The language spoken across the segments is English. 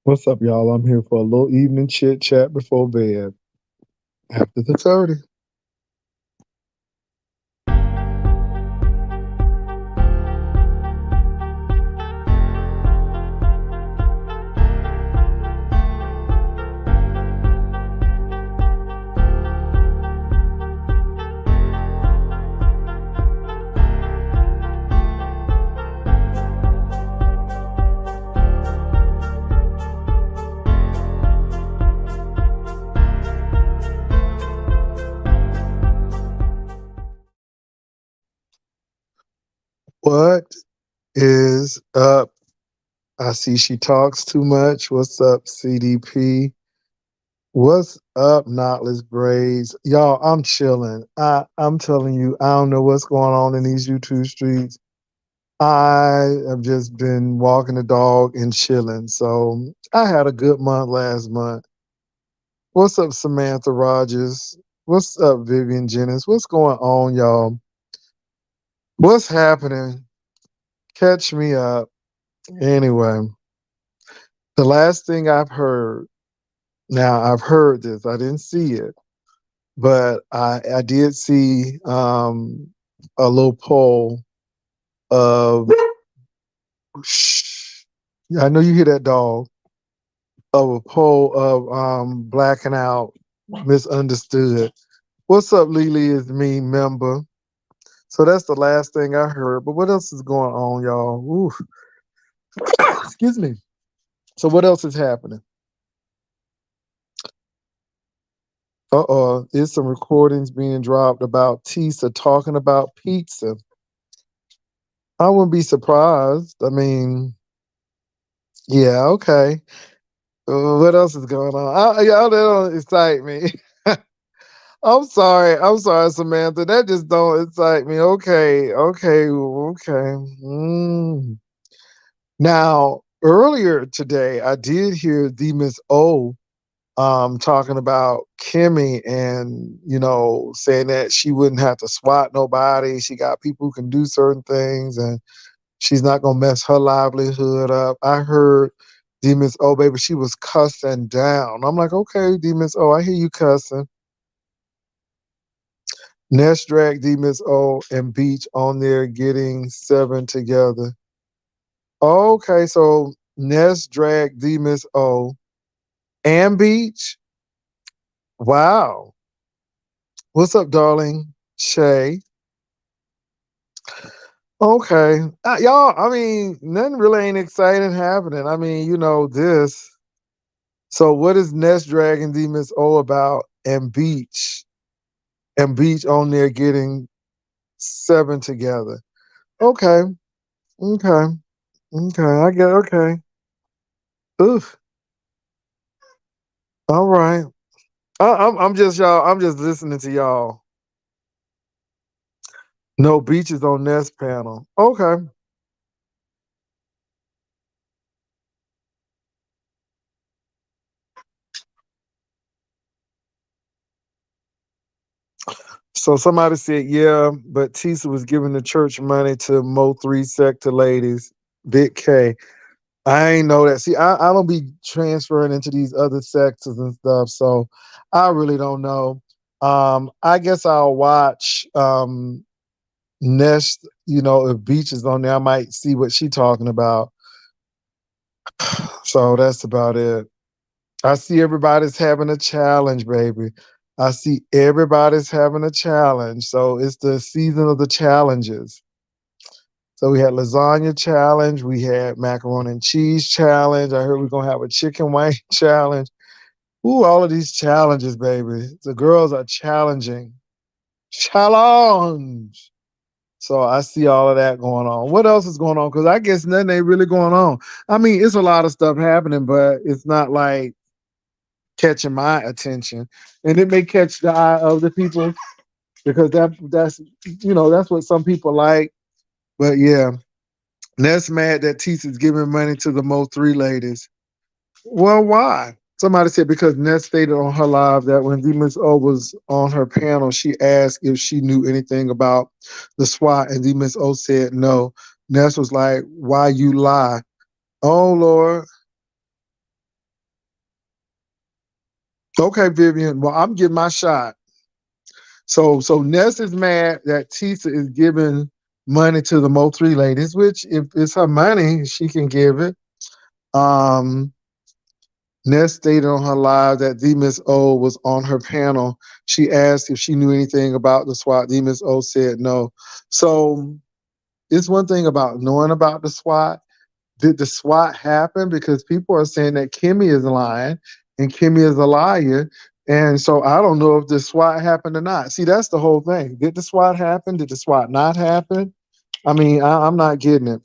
What's up, y'all? I'm here for a little evening chit chat before bed. After the 30. What is up? I see she talks too much. What's up, CDP? What's up, Knotless Braids? Y'all, I'm chilling. I'm telling you, I don't know what's going on in these YouTube streets. I have just been walking the dog and chilling. So I had a good month last month. What's up, Samantha Rogers? What's up, Vivian Jennings? What's going on, y'all? What's happening? Catch me up. Anyway, the last thing I've heard, now I've heard this, I didn't see it, but I did see a little poll of, shh, yeah, I know you hear that dog, of a poll of blacking out, misunderstood. What's up, Lily is me member? So that's the last thing I heard. But what else is going on, y'all? Ooh, excuse me. So what else is happening? There's some recordings being dropped about Tisa talking about pizza. I wouldn't be surprised. I mean, yeah, okay. What else is going on? Y'all, that don't excite me. I'm sorry. I'm sorry, Samantha. That just don't excite me. Okay, okay, okay. Now, earlier today, I did hear the Miss O talking about Kimmy and, saying that she wouldn't have to swat nobody. She got people who can do certain things and she's not going to mess her livelihood up. I heard D Miss O, baby, she was cussing down. I'm like, okay, D Miss O, I hear you cussing. Nest drag D Miss O and Beach on there getting seven together. Okay, so Nest drag D Miss O and Beach. Wow. What's up, darling? Shay. Okay. Y'all, I mean, nothing really ain't exciting happening. I mean, this. So what is Nest Dragon D Miss O about and Beach? And Beach on there getting seven together. Okay. Okay. Okay. I get okay. Oof. All right. I'm just y'all. I'm just listening to y'all. No Beaches on Nest panel. Okay. So somebody said, yeah, but Tisa was giving the church money to Mo 3 sector ladies. Big K. I ain't know that. See, I don't be transferring into these other sectors and stuff, so I really don't know. I guess I'll watch Nest, if Beach is on there, I might see what she talking about. So that's about it. I see everybody's having a challenge, baby. I see everybody's having a challenge. So it's the season of the challenges. So we had lasagna challenge, we had macaroni and cheese challenge. I heard we're gonna have a chicken wing challenge. Ooh, all of these challenges, baby. The girls are challenging. Challenge. So I see all of that going on. What else is going on? Because I guess nothing ain't really going on. I mean, it's a lot of stuff happening, but it's not like catching my attention. And it may catch the eye of the people because that's what some people like. But yeah, Ness mad that Tisa's giving money to the Mo 3 ladies. Well, why? Somebody said because Ness stated on her live that when D Miss O was on her panel, she asked if she knew anything about the SWAT, and D Miss O said no. Ness was like, why you lie? Oh, Lord. Okay, Vivian. Well, I'm getting my shot. So Ness is mad that Tisa is giving money to the Mo3 ladies, which if it's her money, she can give it. Um, Ness stated on her live that the Miss O was on her panel. She asked if she knew anything about the SWAT. The Miss O said no. So it's one thing about knowing about the SWAT. Did the SWAT happen? Because people are saying that Kimmy is lying and Kimmy is a liar. And so I don't know if the SWAT happened or not. See, that's the whole thing. Did the SWAT happen? Did the SWAT not happen? I mean, I'm not getting it.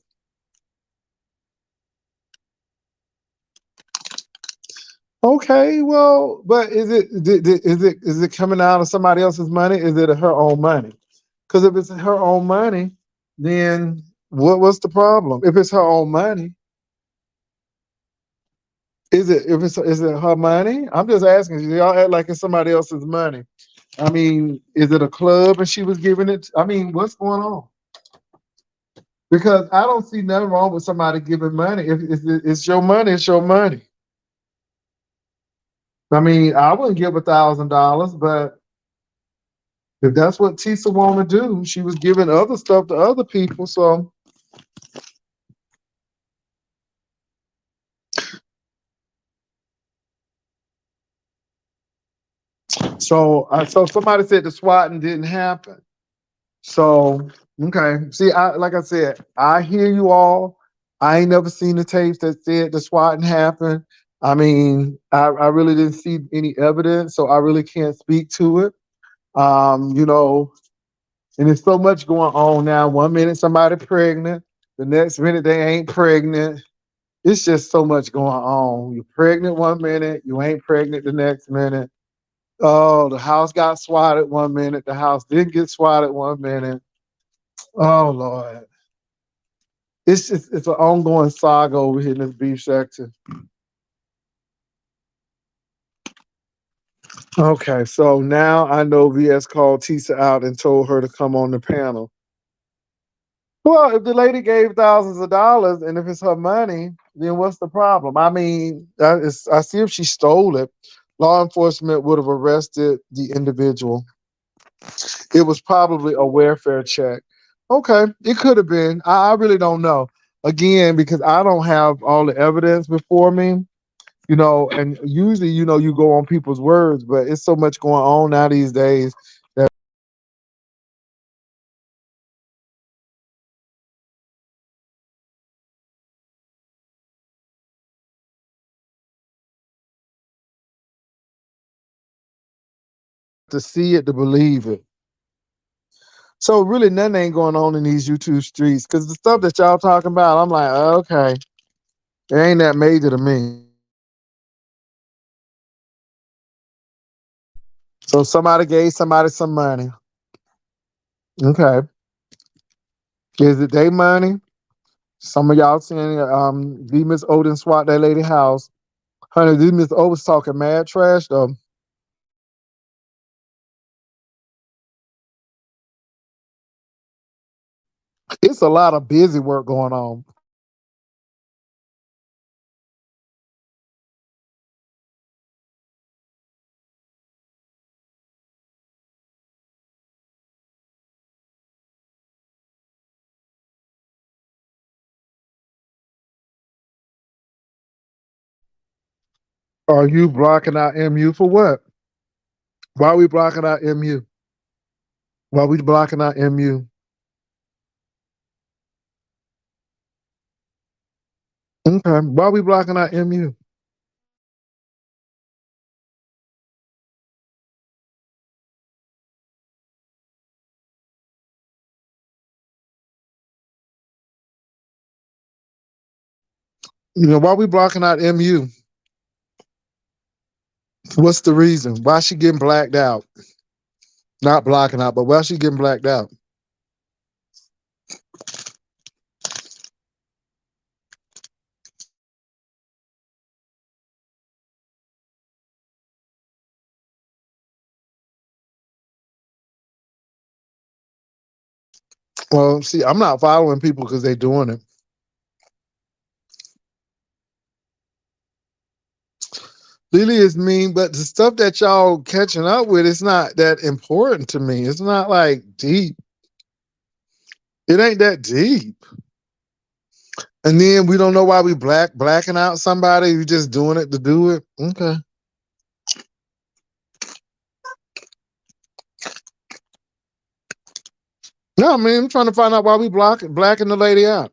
Okay, well, but is it coming out of somebody else's money? Is it her own money? Because if it's her own money, then what's the problem? If it's her own money, is it her money? I'm just asking. Y'all act like it's somebody else's money. I mean, is it a club and she was giving it? I mean, what's going on? Because I don't see nothing wrong with somebody giving money. If it's your money, it's your money. I mean, I wouldn't give $1,000, but if that's what Tisa want to do, she was giving other stuff to other people. So somebody said the swatting didn't happen. So okay, see, like I said, I hear you all. I ain't never seen the tapes that said the swatting happened. I mean, I really didn't see any evidence, so I really can't speak to it. You know, and there's so much going on now. One minute somebody pregnant, the next minute they ain't pregnant. It's just so much going on. You're pregnant one minute, you ain't pregnant the next minute. Oh, the house got swatted one minute, the house didn't get swatted one minute. Oh Lord. It's an ongoing saga over here in this beef section. Okay, so now I know VS called Tisa out and told her to come on the panel. Well, if the lady gave thousands of dollars and if it's her money, then what's the problem? I mean, I see if she stole it, law enforcement would have arrested the individual. It was probably a welfare check. Okay, it could have been. I really don't know. Again, because I don't have all the evidence before me, and usually, you go on people's words, but it's so much going on now these days that to see it to believe it. So really, nothing ain't going on in these YouTube streets because the stuff that y'all talking about, I'm like, okay, it ain't that major to me. So somebody gave somebody some money. Okay, is it their money? Some of y'all saying, the Miss Odin swat that lady house. Honey, this Miss O was talking mad trash though. It's a lot of busy work going on. Are you blocking out MU for what? Why are we blocking out MU? Why are we blocking out MU? Okay. Why are we blocking out MU? Why are we blocking out MU? What's the reason? Why is she getting blacked out? Not blocking out, but why is she getting blacked out? Well, see, I'm not following people because they're doing it. Lily is mean, but the stuff that y'all catching up with is not that important to me. It's not like deep. It ain't that deep. And then we don't know why we blacking out somebody. You just doing it to do it. Okay. No, I mean I'm trying to find out why we blacking the lady out.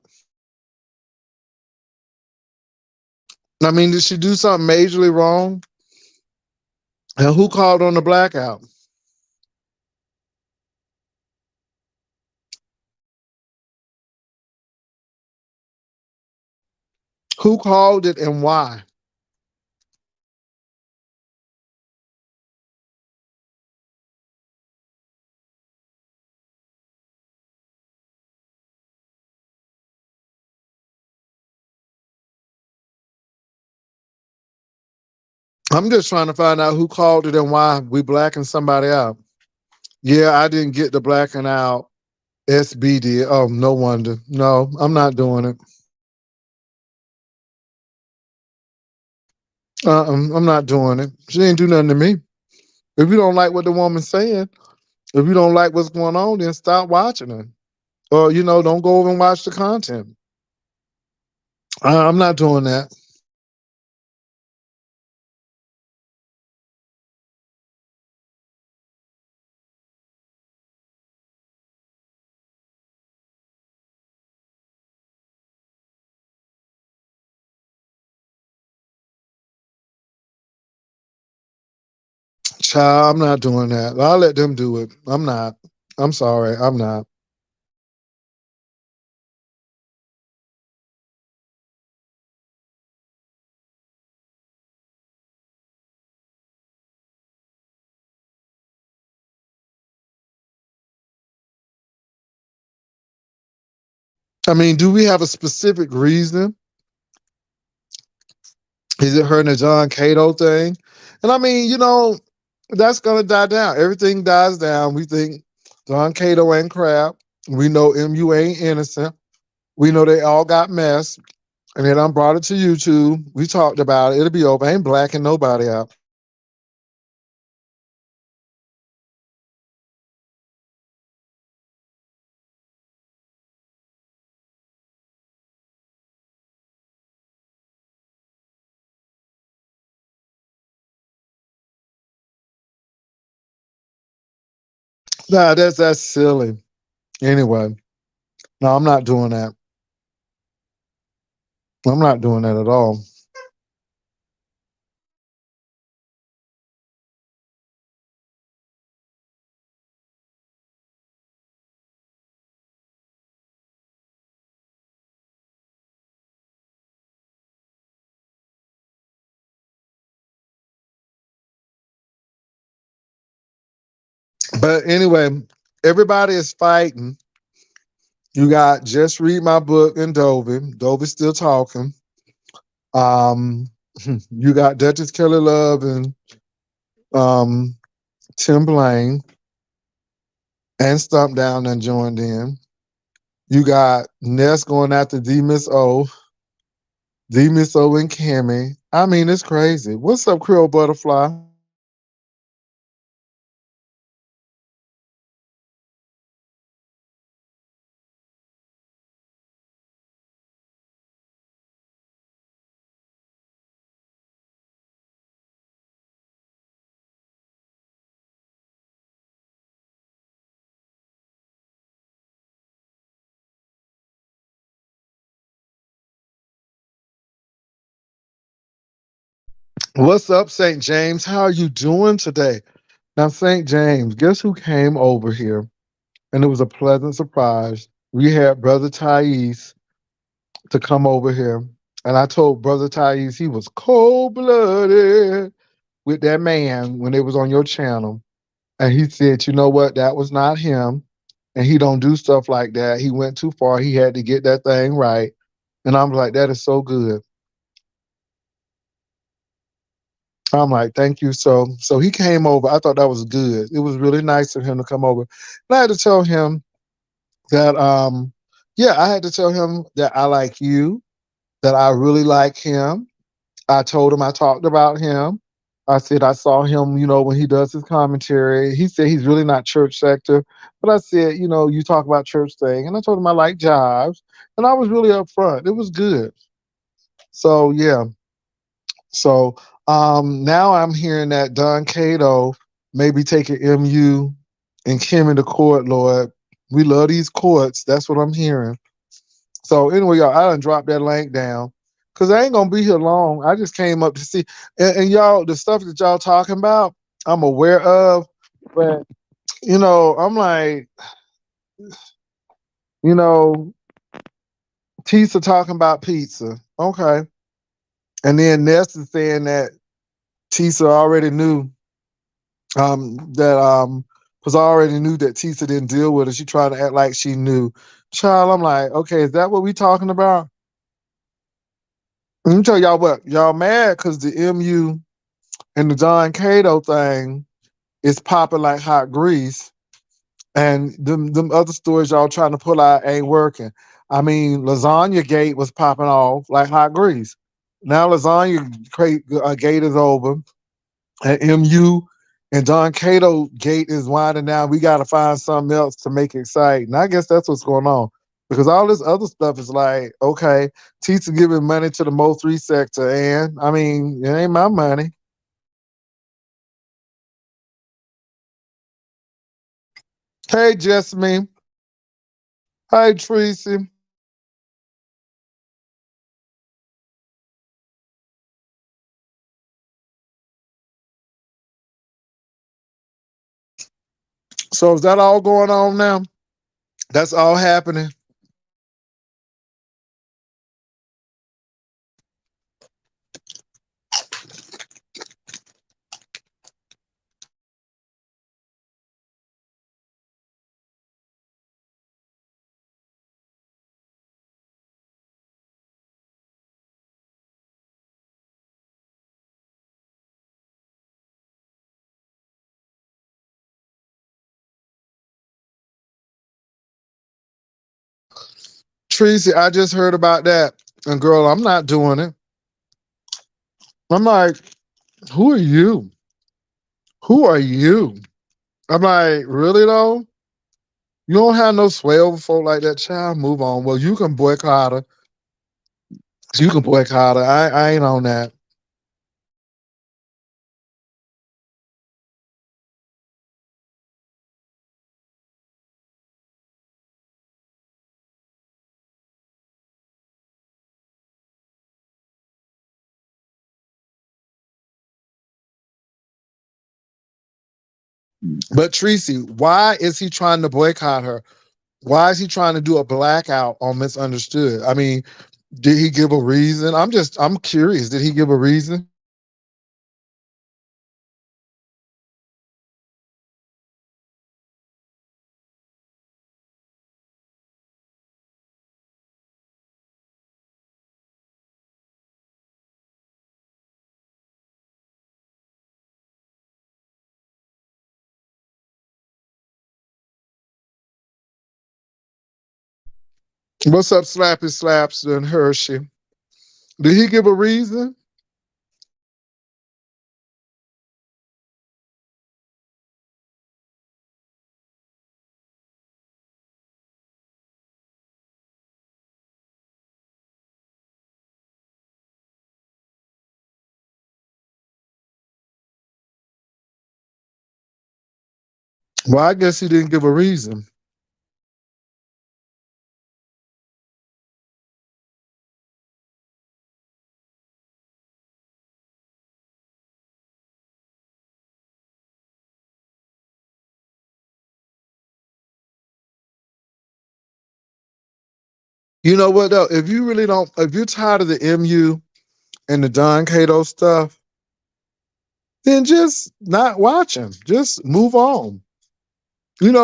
I mean, did she do something majorly wrong? And who called on the blackout? Who called it and why? I'm just trying to find out who called it and why we blacking somebody out. Yeah, I didn't get the blacking out. SB did. Oh, no wonder. No, I'm not doing it. I'm not doing it. She ain't do nothing to me. If you don't like what the woman's saying, if you don't like what's going on, then stop watching her. Or, don't go over and watch the content. I'm not doing that. Child, I'm not doing that. I'll let them do it. I'm not. I'm sorry. I'm not. I mean, do we have a specific reason? Is it her and the John Cato thing? And I mean, that's gonna die down. Everything dies down. We think John Cato ain't crap. We know MU ain't innocent. We know they all got messed. And then I brought it to YouTube. We talked about it. It'll be over. I ain't blacking nobody out. Nah, that's silly. Anyway, no, I'm not doing that. I'm not doing that at all. But anyway, everybody is fighting. You got Just Read My Book and Dovey. Dovey's still talking. Um, you got Duchess Kelly Love and um, Tim Blaine and Stump Down and joined in. You got Ness going after D Miss O and Kimmy. I mean, it's crazy. What's up, Creole Butterfly? What's up, St. James? How are you doing today? Now, St. James, guess who came over here? And it was a pleasant surprise. We had Brother Thais to come over here. And I told Brother Thais he was cold blooded with that man when it was on your channel. And he said, you know what? That was not him. And he don't do stuff like that. He went too far. He had to get that thing right. And I'm like, that is so good. I'm like, thank you. So he came over. I thought that was good. It was really nice of him to come over. And I had to tell him that yeah, I had to tell him that I like you, that I really like him. I told him I talked about him. I said I saw him, when he does his commentary. He said he's really not church sector. But I said, you talk about church thing. And I told him I like jives. And I was really upfront. It was good. So yeah. So now I'm hearing that Don Cato may be taking MU and Kim into court, Lord. We love these courts. That's what I'm hearing. So anyway, y'all, I done dropped that link down. Cause I ain't gonna be here long. I just came up to see, and y'all, the stuff that y'all talking about, I'm aware of, but I'm like, you know, Tisa talking about pizza, okay, and then Ness is saying that Tisa already knew, that because I already knew that Tisa didn't deal with it. She tried to act like she knew. Child, I'm like, okay, is that what we talking about? Let me tell y'all what, y'all mad because the MU and the John Cato thing is popping like hot grease. And them other stories y'all trying to pull out ain't working. I mean, Lasagna Gate was popping off like hot grease. Now Gate is over, and MU and Don Cato Gate is winding down. We got to find something else to make it exciting. I guess that's what's going on. Because all this other stuff is like, okay, teacher giving money to the Mo3 sector, and I mean, it ain't my money. Hey, Jessamine. Hi, Tracy. So is that all going on now? That's all happening. Tracy, I just heard about that. And girl, I'm not doing it. I'm like, who are you? Who are you? I'm like, really though? You don't have no sway over folk like that, child. Move on. Well, you can boycott her. You can boycott her. I ain't on that. But Tracy, why is he trying to boycott her? Why is he trying to do a blackout on Misunderstood? I mean, did he give a reason? I'm curious. Did he give a reason? What's up, Slappy Slaps and Hershey? Did he give a reason? Well, I guess he didn't give a reason. You know what though? If you really don't, if you're tired of the MU and the Don Cato stuff, then just not watch him. Just move on.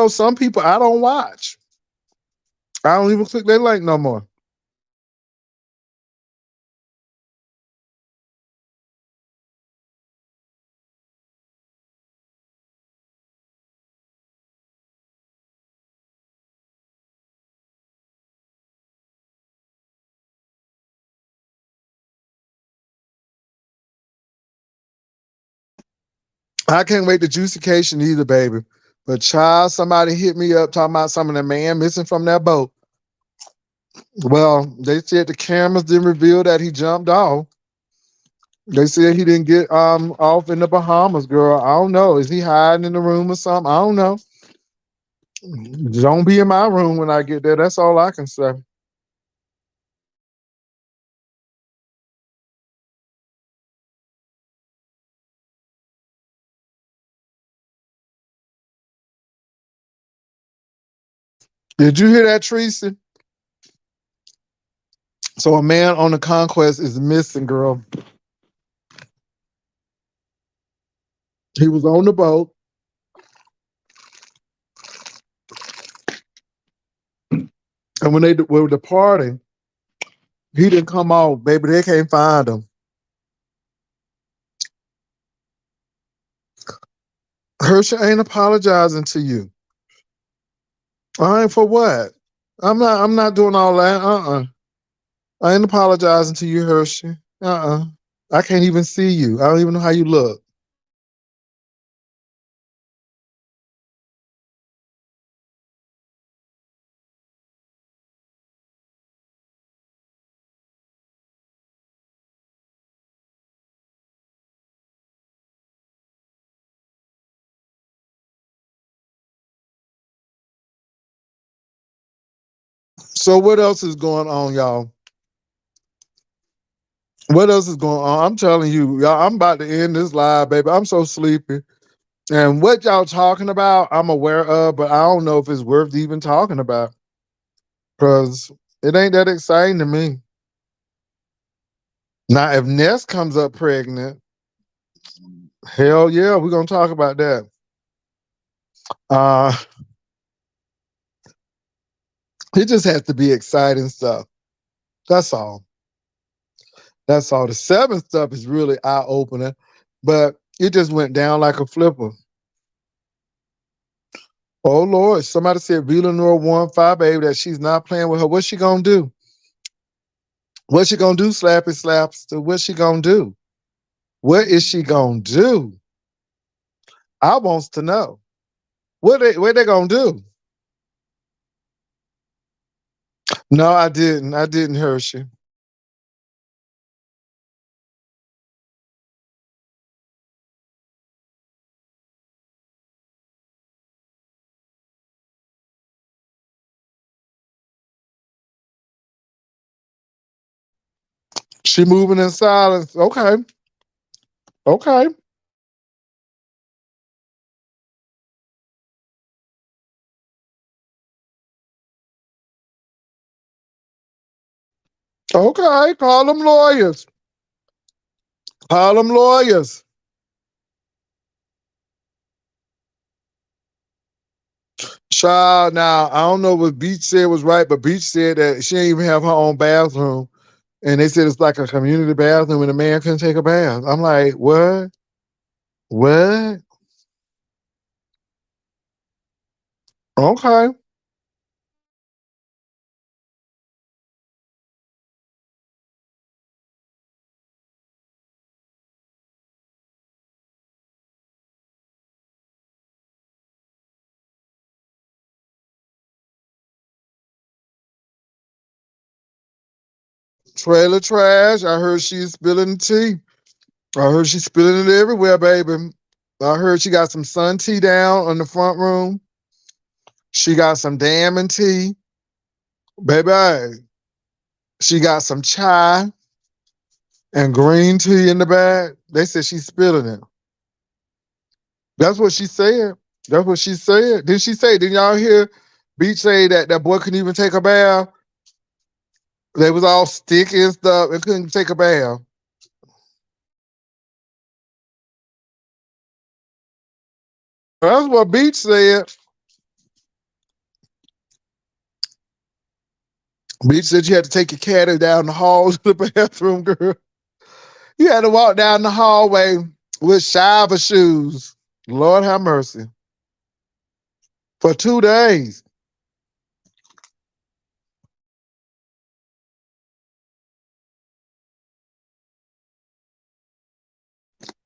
Some people I don't watch. I don't even click their link no more. I can't wait to juicecation either, baby. But child, somebody hit me up talking about some of the man missing from that boat. Well, they said the cameras didn't reveal that he jumped off. They said he didn't get off in the Bahamas, girl. I don't know. Is he hiding in the room or something? I don't know. Don't be in my room when I get there. That's all I can say. Did you hear that, Tracy? So a man on the conquest is missing, girl. He was on the boat, and when they were departing, he didn't come off, baby. They can't find him. Herschel ain't apologizing to you. I ain't for what? I'm not doing all that. I ain't apologizing to you, Hershey. I can't even see you. I don't even know how you look. So what else is going on, y'all? What else is going on? I'm telling you, y'all, I'm about to end this live, baby. I'm so sleepy. And what y'all talking about, I'm aware of, but I don't know if it's worth even talking about because it ain't that exciting to me. Now, if Ness comes up pregnant, hell yeah, we're gonna talk about that. Uh, it just has to be exciting stuff. That's all. That's all. The seven stuff is really eye opening, but it just went down like a flipper. Oh Lord, somebody said Villanova won 5, baby, that she's not playing with her. What's she gonna do? What's she gonna do, Slappy Slapster? What's she gonna do? What is she gonna do? I wants to know. What they gonna do? No, I didn't. I didn't, Hershey. She moving in silence. Okay. Okay. Okay. Call them lawyers. Call them lawyers. Child, now I don't know what Beach said was right, but Beach said that she didn't even have her own bathroom. And they said it's like a community bathroom and a man couldn't take a bath. I'm like, what? What? Okay. Trailer trash. I heard she's spilling the tea. I heard she's spilling it everywhere, baby. I heard she got some sun tea down in the front room. She got some damn tea. Baby, she got some chai and green tea in the bag. They said she's spilling it. That's what she said. That's what she said. Did she say? Did y'all hear Beach say that that boy couldn't even take a bath? They was all sticky and stuff and couldn't take a bath. That's what Beach said. Beach said you had to take your caddy down the hall to the bathroom, girl. You had to walk down the hallway with shiver shoes. Lord have mercy. For 2 days.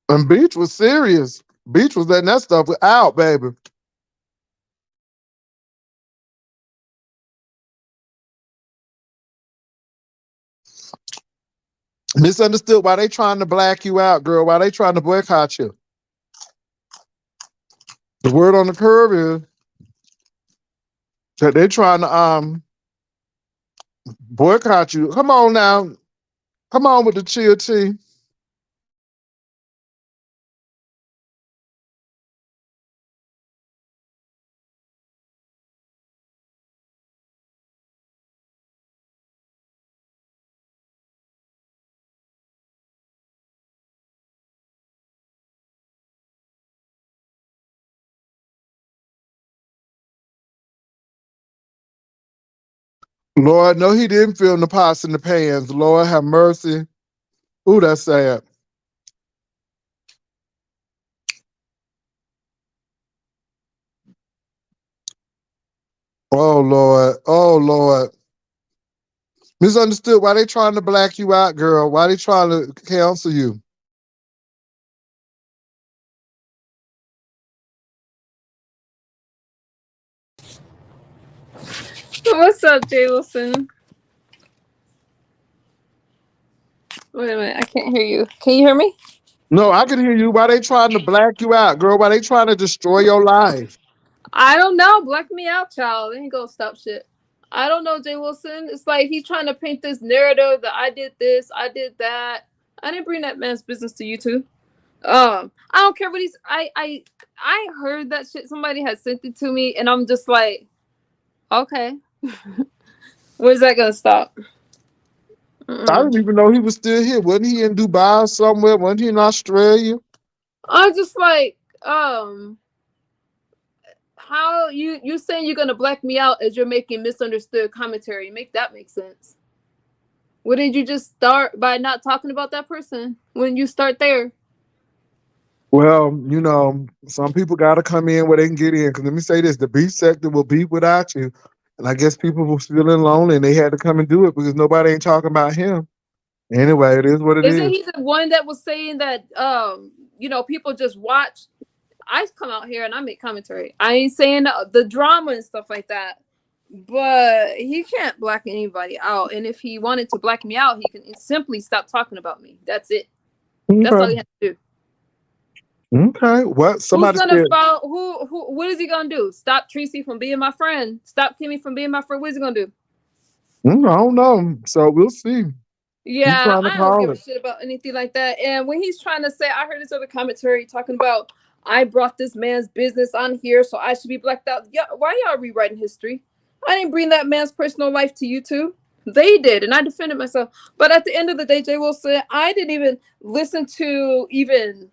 And Beach was serious. Beach was letting that stuff out, baby. Misunderstood. Why they trying to black you out, girl? Why they trying to boycott you? The word on the curve is that they trying to boycott you. Come on now. Come on with the chill tea. Lord, no, he didn't film the pots and the pans. Lord have mercy. Ooh, that's sad. Oh Lord. Oh Lord. Misunderstood. Why they trying to black you out, girl? Why they trying to cancel you? What's up, Jay Wilson? Wait a minute, I can't hear you. Can you hear me? No, I can hear you. Why they trying to black you out, girl? Why they trying to destroy your life? I don't know. Black me out, child. They ain't gonna stop shit. I don't know, Jay Wilson. It's like he's trying to paint this narrative that I did this, I did that. I didn't bring that man's business to YouTube. I don't care what he's. I heard that shit. Somebody had sent it to me, and I'm just like, okay, where's that gonna stop? I didn't even know he was still here. Wasn't he in Dubai somewhere? Wasn't he in Australia? I'm just like, how you saying you're gonna black me out as you're making misunderstood commentary? Make that make sense. Wouldn't you just start by not talking about that person when you start there? Well, some people got to come in where they can get in. Because let me say this, the beef sector will beef without you. And I guess people were feeling lonely and they had to come and do it because nobody ain't talking about him. Anyway, it is what it Isn't is. he the one that was saying that people just watch? I come out here and I make commentary. I ain't saying the drama and stuff like that, but he can't black anybody out. And if he wanted to black me out, he can simply stop talking about me. That's it. That's all he Okay. has to do. Okay. What? Who's Somebody gonna said, follow? Who? What is he gonna do? Stop Tracy from being my friend? Stop Kimmy from being my friend? What is he gonna do? I don't know. So we'll see. He's Yeah, trying to I don't call give a it. shit about anything like that. And when he's trying to say, I heard this other commentary talking about I brought this man's business on here, so I should be blacked out. Yeah, why y'all rewriting history? I didn't bring that man's personal life to YouTube. They did, and I defended myself. But at the end of the day, Jay Wilson, I didn't even listen to even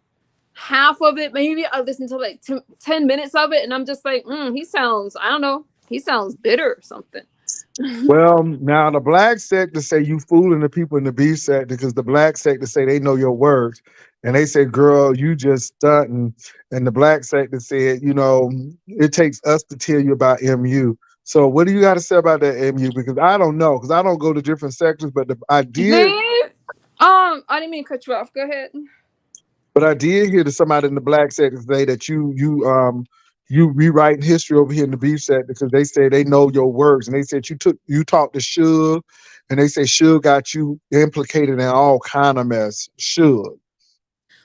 half of it. Maybe I listened to like 10 minutes of it, and I'm just like, he sounds, I don't know, he sounds bitter or something. Well, now the black sector say you fooling the people in the beef sector because the black sector say they know your words. And they say, girl, you just stunting. And the black sector said, it takes us to tell you about MU. So what do you got to say about that MU? Because I don't know, because I don't go to different sectors, but I didn't mean to cut you off. Go ahead. I did hear that somebody in the black sector say that you rewriting history over here in the beef sector because they say they know your words and they said you talked to Suge and they say Suge got you implicated in all kind of mess. Suge.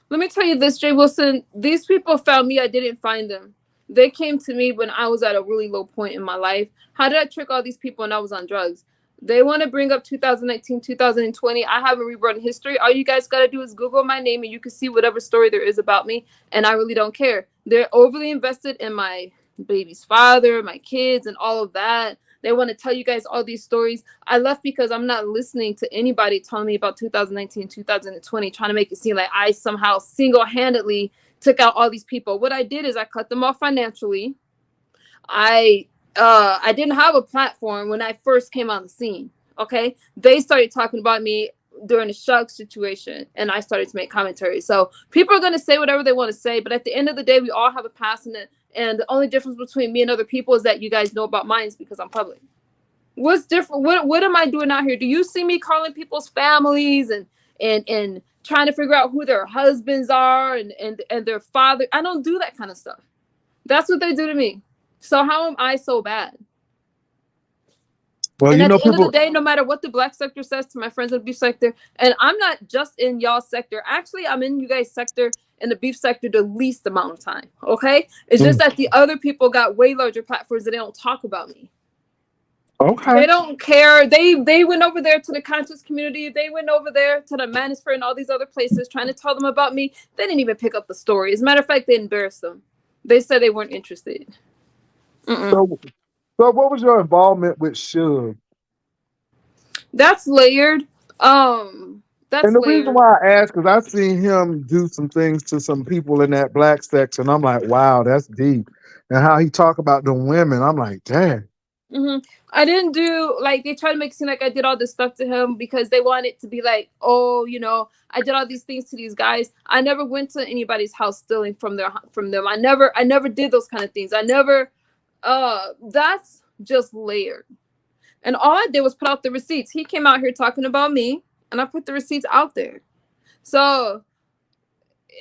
Let me tell you this, Jay Wilson. These people found me. I didn't find them. They came to me when I was at a really low point in my life. How did I trick all these people when I was on drugs? They want to bring up 2019, 2020. I haven't rewritten history. All you guys got to do is Google my name and you can see whatever story there is about me. And I really don't care. They're overly invested in my baby's father, my kids, and all of that. They want to tell you guys all these stories. I left because I'm not listening to anybody telling me about 2019, 2020, trying to make it seem like I somehow single-handedly took out all these people. What I did is I cut them off financially. I didn't have a platform when I first came on the scene. Okay, they started talking about me during the shock situation, and I started to make commentary. So people are gonna say whatever they want to say, but at the end of the day, we all have a past in it. And the only difference between me and other people is that you guys know about mine because I'm public. What's different? What am I doing out here? Do you see me calling people's families and trying to figure out who their husbands are and their father. I don't do that kind of stuff. That's what they do to me. So how am I so bad? Well, And you at know, the end of the people. day, no matter what the black sector says to my friends in the beef sector, and I'm not just in y'all sector. Actually, I'm in you guys sector in the beef sector the least amount of time. Okay, it's just Mm, that the other people got way larger platforms and they don't talk about me. okay. They don't care. They went over there to the conscious community. They went over there to the manosphere and all these other places trying to tell them about me. They didn't even pick up the story. As a matter of fact, they embarrassed them. They said they weren't interested. Mm-mm. So, so what was your involvement with Suge? That's layered. That's And the reason layered. why I ask is I seen him do some things to some people in that black section. I'm like, wow, that's deep. And how he talk about the women, I'm like, damn. hmm I didn't do like they tried to make it seem like I did all this stuff to him because they wanted to be like, oh, I did all these things to these guys. I never went to anybody's house stealing from them. I never did those kind of things. I never. That's just layered. And all I did was put out the receipts. He came out here talking about me, and I put the receipts out there. So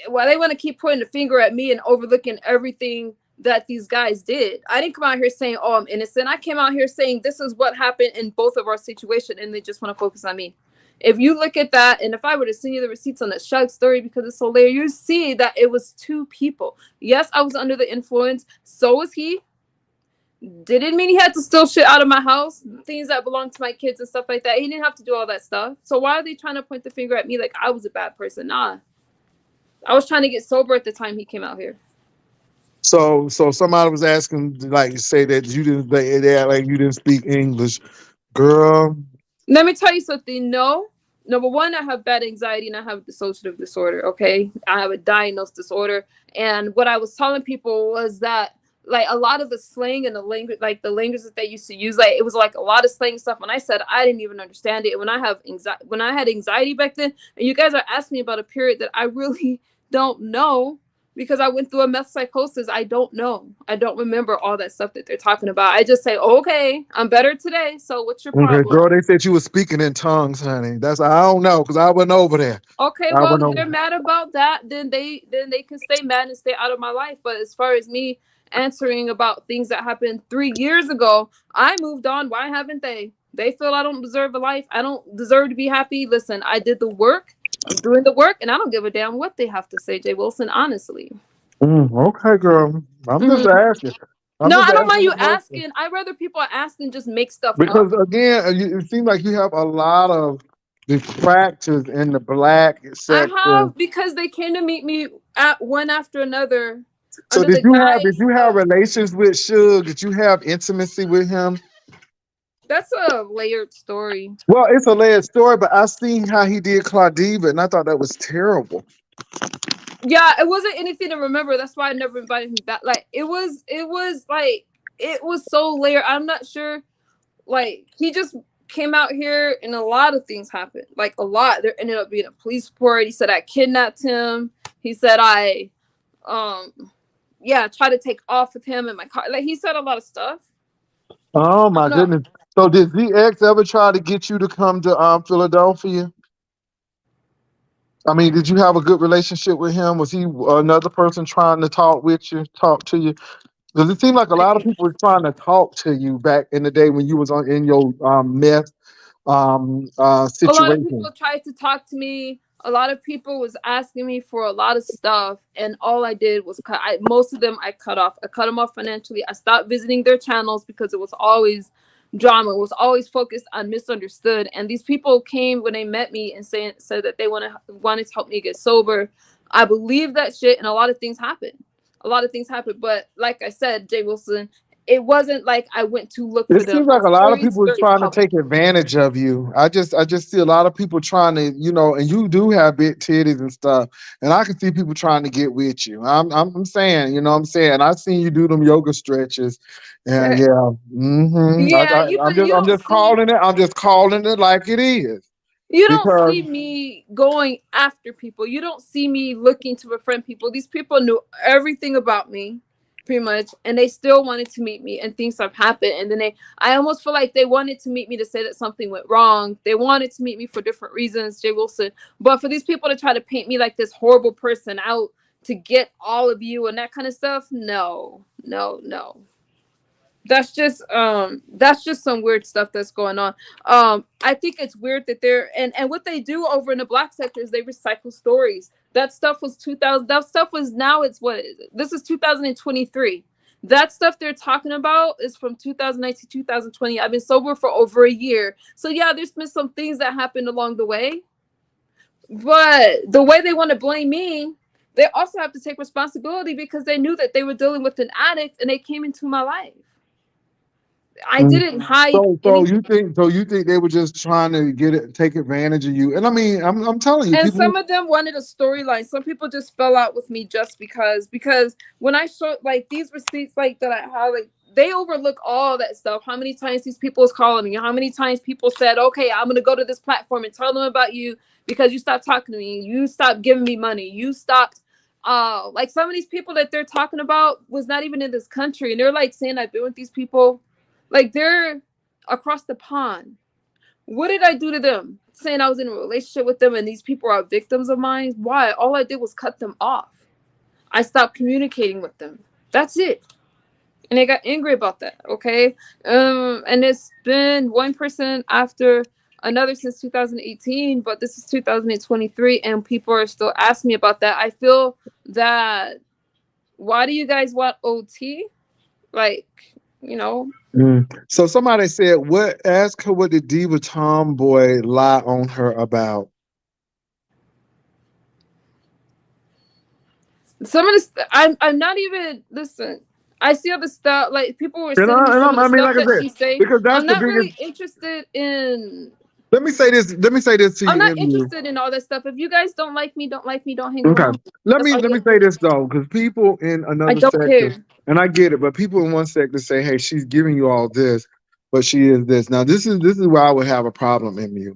why they want to keep pointing the finger at me and overlooking everything that these guys did. I didn't come out here saying, oh, I'm innocent. I came out here saying this is what happened in both of our situation, and they just want to focus on me. If you look at that, and if I were to send you the receipts on the Shug story because it's so layered, you see that it was two people. Yes, I was under the influence. So was he. Didn't mean he had to steal shit out of my house, things that belong to my kids and stuff like that. He didn't have to do all that stuff. So why are they trying to point the finger at me like I was a bad person? Nah, I was trying to get sober at the time he came out here. So somebody was asking, like, say that you didn't, they act like you didn't speak English, girl. Let me tell you something. No, number one, I have bad anxiety and I have dissociative disorder. Okay, I have a diagnosed disorder, and what I was telling people was that like a lot of the slang and the language, like the language that they used to use, like it was like a lot of slang stuff. When I said I didn't even understand it, when I had anxiety back then, and you guys are asking me about a period that I really don't know because I went through a meth psychosis. I don't know. I don't remember all that stuff that they're talking about. I just say, okay, I'm better today. So what's your Okay, problem? girl, they said you was speaking in tongues, honey. That's I don't know because I wasn't over there. Okay, I well, went if over. they're mad about that, then they can stay mad and stay out of my life. But as far as me answering about things that happened 3 years ago, I moved on. Why haven't they? They feel I don't deserve a life. I don't deserve to be happy. Listen, I did the work. I'm doing the work, and I don't give a damn what they have to say, Jay Wilson. Honestly. Okay, girl. I'm just hmm asking. I'm No, just I don't mind asking you the question. asking. I'd rather people ask than just make stuff up. Because again, it seems like you have a lot of detractors in the black I section. have because they came to meet me at one after another So under the did guise you have of relations with Suge? Did you have intimacy with him? that's a layered story. Well, it's a layered story, but I seen how he did Claudiva, and I thought that was terrible. Yeah, it wasn't anything to remember. That's why I never invited him back. Like it was like it was so layered. I'm not sure. Like he just came out here and a lot of things happened. Like a lot. There ended up being a police report. He said I kidnapped him. He said I um yeah, tried to take off with him in my car. Like he said a lot of stuff. Oh I my don't know. goodness! So did ZX ever try to get you to come to Philadelphia? I mean, did you have a good relationship with him? Was he another person trying to talk with you, talk to you? Because it seemed like a lot of Like people were trying to talk to you back in the day when you was in your meth a lot of people situation. tried to talk to me. A lot of people was asking me for a lot of stuff, and all I did was cut. Most of them I cut off. I cut them off financially. I stopped visiting their channels because it was always drama. It was always focused on misunderstood. And these people came when they met me and said that they wanted to help me get sober. I believe that shit, and a lot of things happened. A lot of things happened, but like I said, Jay Wilson, it wasn't like I went to look for It them. seems My like a lot of story is people are very trying to public. take advantage of you. I just see a lot of people trying to, and you do have big titties and stuff, and I can see people trying to get with you. I'm saying, what I'm saying, I seen you do them yoga stretches, and yeah, Yeah, you I'm don't just see calling it. I'm just calling it like it is you don't because see me going after people. You don't see me looking to befriend people. These people knew everything about me. pretty much, and they still wanted to meet me, and things have happened, and then I almost feel like they wanted to meet me to say that something went wrong. They wanted to meet me for different reasons, Jay Wilson. But for these people to try to paint me like this horrible person out to get all of you and that kind of stuff, no, no, no. That's just some weird stuff that's going on. I think it's weird that they're and what they do over in the black sector is they recycle stories. That stuff was 2000. That stuff was, now it's what is it? This is 2023. That stuff they're talking about is from 2019, 2020. I've been sober for over a year. So yeah, there's been some things that happened along the way. But the way they want to blame me, they also have to take responsibility because they knew that they were dealing with an addict and they came into my life. I Mm. didn't hide So anything. you think they were just trying to take advantage of you? And I mean, I'm telling you, And people. some of them wanted a storyline. Some people just fell out with me just because when I showed like these receipts like that I have, like they overlook all that stuff. How many times these people was calling me? How many times people said, "Okay, I'm gonna go to this platform and tell them about you because you stopped talking to me. You stopped giving me money. You stopped." Like some of these people that they're talking about was not even in this country, and they're like saying I've been with these people, like they're across the pond. What did I do to them? Saying I was in a relationship with them and these people are victims of mine? Why? All I did was cut them off. I stopped communicating with them. That's it. And they got angry about that. Okay. And it's been one person after another since 2018, but this is 2023, and people are still asking me about that. I feel that why do you guys want OT? Like, you know, Mm. So somebody said, "What? Ask her what the diva tomboy lie on her about." some of this I'm not even listen. I see other stuff like people were And sending me some of I the mean, stuff like I that said, she's saying. because that's I'm the not biggest. really interested in Let me say this. Let me say this to I'm you, not MU. interested in all that stuff. If you guys don't like me, don't like me, don't hang Okay. around. That's all you Let me gotta say do. this though, because people in I another don't sector, care. and I get it, but people in one sector say, "Hey, she's giving you all this, but she is this." Now, this is where I would have a problem, MU.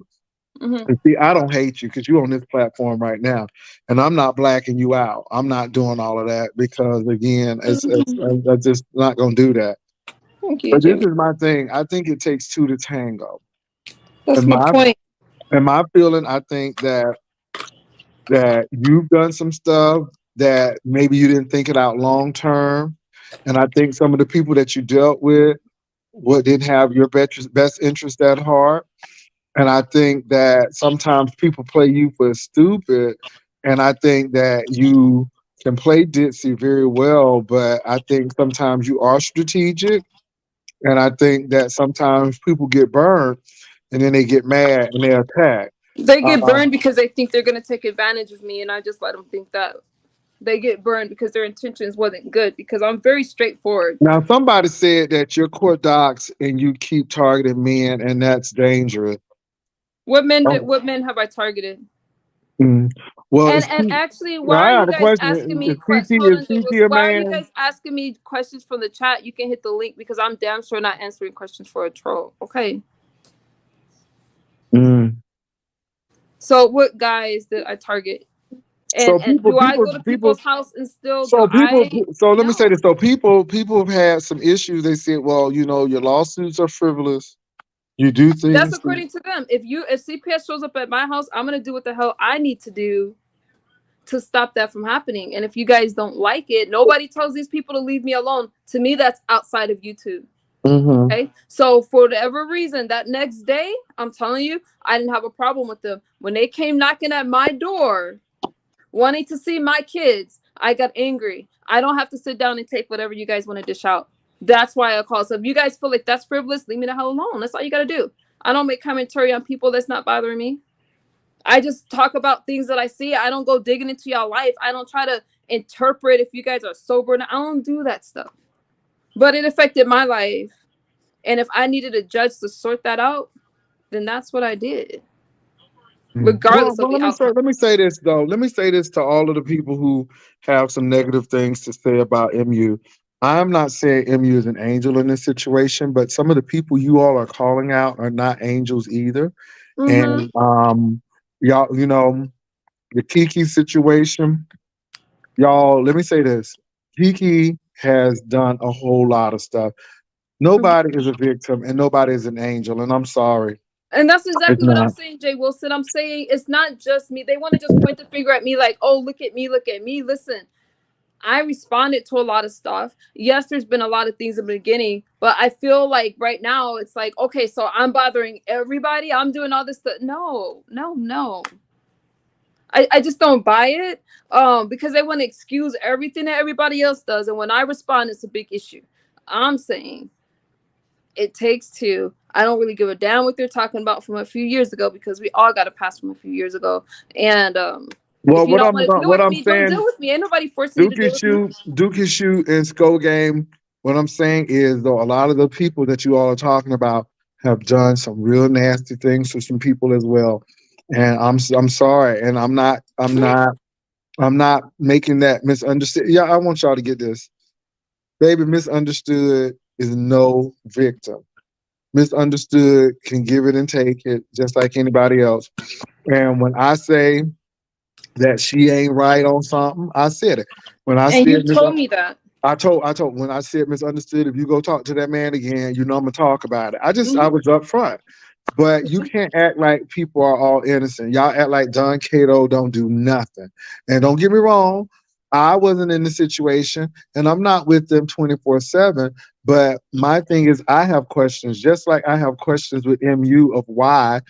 Hmm. And see, I don't hate you because you're on this platform right now, and I'm not blacking you out. I'm not doing all of that because, again, I'm just not going to do that. Thank you, But this Jamie. is my thing. I think it takes two to tango. That's And my point. my feeling, I think that you've done some stuff that maybe you didn't think it out long term, and I think some of the people that you dealt with what didn't have your best interest at heart. And I think that sometimes people play you for stupid. And I think that you can play ditzy very well, but I think sometimes you are strategic. And I think that sometimes people get burned and then they get mad and they attack. They get Um, burned because they think they're gonna take advantage of me, and I just let them think that. They get burned because their intentions wasn't good because I'm very straightforward. Now, somebody said that you're court docs and you keep targeting men, and that's dangerous. Oh. What men have I targeted? Mm. Well, And actually, why now are I you have a guys question. asking me questions? Hold on, Jay Is TT Wilson. a Why are you man? guys asking me questions from the chat? You can hit the link because I'm damn sure not answering questions for a troll. Okay. Mm. So what guys did I target? So And do I go to people's house and still do I? so let me say No. this. So people have had some issues. They said, well, your lawsuits are frivolous. You do That's things. according to them. If CPS shows up at my house, I'm gonna do what the hell I need to do to stop that from happening. And if you guys don't like it, nobody tells these people to leave me alone. To me, that's outside of YouTube. Mm-hmm. Okay. So for whatever reason, that next day, I'm telling you, I didn't have a problem with them. When they came knocking at my door, wanting to see my kids, I got angry. I don't have to sit down and take whatever you guys want to dish out. That's why I call. So if you guys feel like that's frivolous, leave me the hell alone. That's all you gotta do. I don't make commentary on people that's not bothering me. I just talk about things that I see. I don't go digging into y'all life. I don't try to interpret if you guys are sober. I don't do that stuff. But it affected my life. And if I needed a judge to sort that out, then that's what I did, regardless of Well, the outcome. let me say this though. Let me say this to all of the people who have some negative things to say about MU. I'm not saying MU is an angel in this situation, but some of the people you all are calling out are not angels either. Mm-hmm. And y'all, the Kiki situation, y'all. Let me say this: Kiki has done a whole lot of stuff. Nobody is a victim and nobody is an angel. And I'm sorry. And that's It's exactly what I'm not. saying, Jay Wilson. I'm saying it's not just me. They want to just point the finger at me like, oh, look at me, look at me. Listen, I responded to a lot of stuff. Yes, there's been a lot of things in the beginning, but I feel like right now it's like, okay, so I'm bothering everybody. I'm doing all this stuff. No, no, no. I just don't buy it because they want to excuse everything that everybody else does. And when I respond, it's a big issue. I'm saying it takes two. I don't really give a damn what they're talking about from a few years ago because we all got a past from a few years ago. And Well, if you what don't I'm want to deal what with I'm me, don't deal saying, with me. Ain't nobody forcing you to deal with me. Duke issue and Skull Game. What I'm saying is though, a lot of the people that you all are talking about have done some real nasty things to some people as well. And I'm sorry, and I'm not making that misunderstood. Yeah, I want y'all to get this. Baby, misunderstood is no victim. Misunderstood can give it and take it just like anybody else. And when I say that she ain't right on something, I said it. When I And said you told me that. I told when I said misunderstood, if you go talk to that man again, you know I'm gonna talk about it. I Hmm. was up front. But you can't act like people are all innocent. Y'all act like Don Cato don't do nothing. And don't get me wrong, I wasn't in the situation and I'm not with them 24/7. But my thing is, I have questions, just like I have questions with MU of why.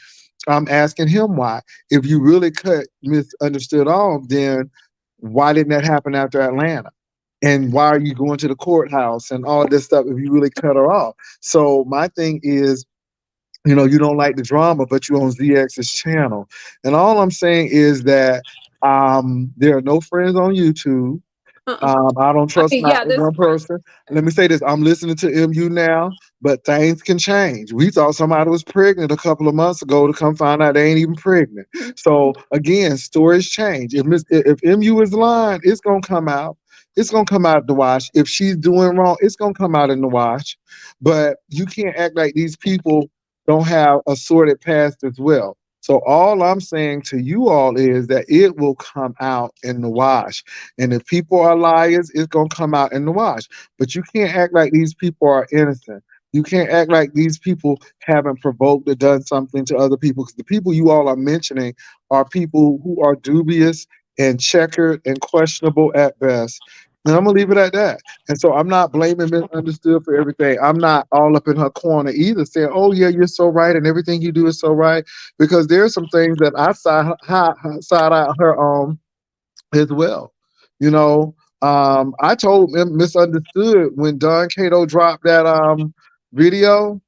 I'm asking him why. If you really cut misunderstood off, then why didn't that happen after Atlanta? And why are you going to the courthouse and all this stuff if you really cut her off? So my thing is, you don't like the drama, but you on ZX's channel. And all I'm saying is that there are no friends on YouTube. Uh-uh. I don't I trust mean, not yeah, there's one person. Let me say this. I'm listening to MU now, but things can change. We thought somebody was pregnant a couple of months ago to come find out they ain't even pregnant. So again, stories change. If MU is lying, it's gonna come out. It's gonna come out the wash. If she's doing wrong, it's gonna come out in the wash. But you can't act like these people don't have a sordid past as well. So all I'm saying to you all is that it will come out in the wash. And if people are liars, it's gonna come out in the wash. But you can't act like these people are innocent. You can't act like these people haven't provoked or done something to other people. Because the people you all are mentioning are people who are dubious and checkered and questionable at best. And I'm gonna leave it at that. And so I'm not blaming Misunderstood for everything. I'm not all up in her corner either, saying, "Oh yeah, you're so right, and everything you do is so right." Because there's some things that I side out her on as well. You know, I told Misunderstood when Don Cato dropped that video.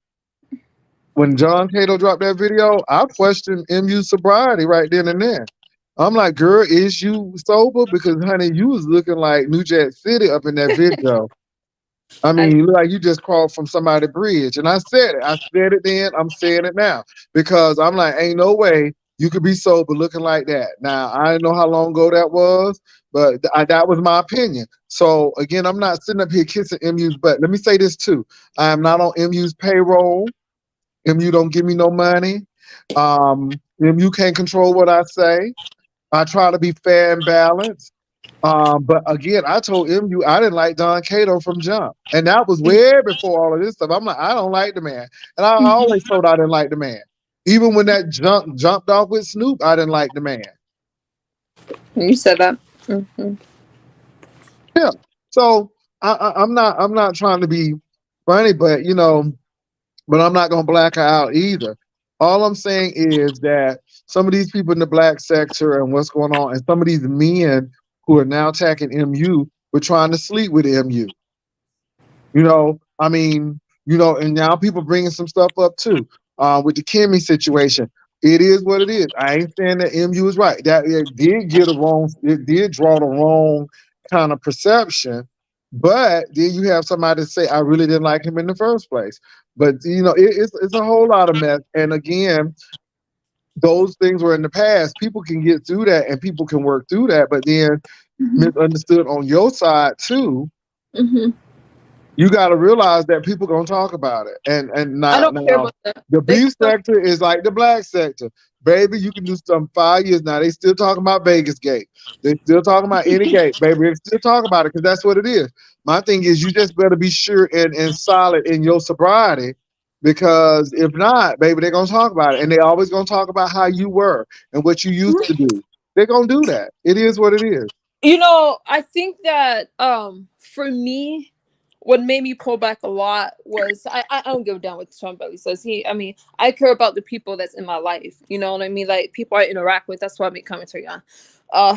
When John Cato dropped that video, I questioned MU's sobriety right then and there. I'm like, girl, is you sober? Because honey, you was looking like New Jack City up in that video. I I, mean, you look like you just crawled from somebody's bridge. And I said it. I said it then. I'm saying it now. Because I'm like, ain't no way you could be sober looking like that. Now, I didn't know how long ago that was, but that was my opinion. So, again, I'm not sitting up here kissing MU's butt. Let me say this, too. I am not on MU's payroll. MU don't give me no money. MU can't control what I say. I try to be fair and balanced. But again, I told MU I didn't like Don Cato from jump. And that was way before all of this stuff. I'm like, I don't like the man. And I always Mhm. told I didn't like the man. Even when that jumped off with Snoop, I didn't like the man. You said that. Hmm. Yeah. So I'm not trying to be funny, but but I'm not gonna black her out either. All I'm saying is that some of these people in the black sector and what's going on, and some of these men who are now attacking MU were trying to sleep with MU. I mean, and now people bringing some stuff up too, with the Kimmy situation. It is what it is. I ain't saying that MU is right. That it did get a wrong. It did draw the wrong kind of perception. But then you have somebody say, "I really didn't like him in the first place." But it's a whole lot of mess. And again, those things were in the past. People can get through that, and people can work through that. But then Hmm. misunderstood on your side too. Hmm. You got to realize that people gonna talk about it, and I now don't care now about that. the They beef can talk. sector is like the black sector, baby. You can do some 5 years now. They still talking about Vegas Gate. They still talking about any gate, baby. They still talk about it because that's what it is. My thing is, you just better be sure and solid in your sobriety, because if not, baby, they're gonna talk about it, and they always gonna talk about how you were and what you used to do. They're gonna do that. It is what it is. You know, I think that for me, what made me pull back a lot was I don't give a damn what Sean Belly says. I mean, I care about the people that's in my life. You know what I mean? Like people I interact with. That's why I make commentary on.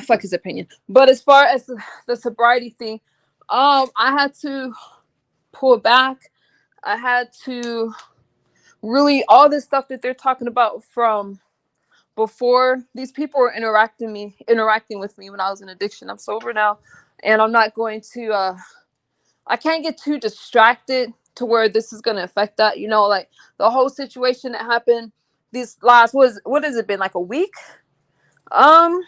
Fuck his opinion. But as far as the sobriety thing, I had to pull back. I had to really all this stuff that they're talking about from before. These people were interacting with me when I was in addiction. I'm sober now, and I'm not going to I can't get too distracted to where this is going to affect that. You know, like the whole situation that happened these last what has it been, like a week? um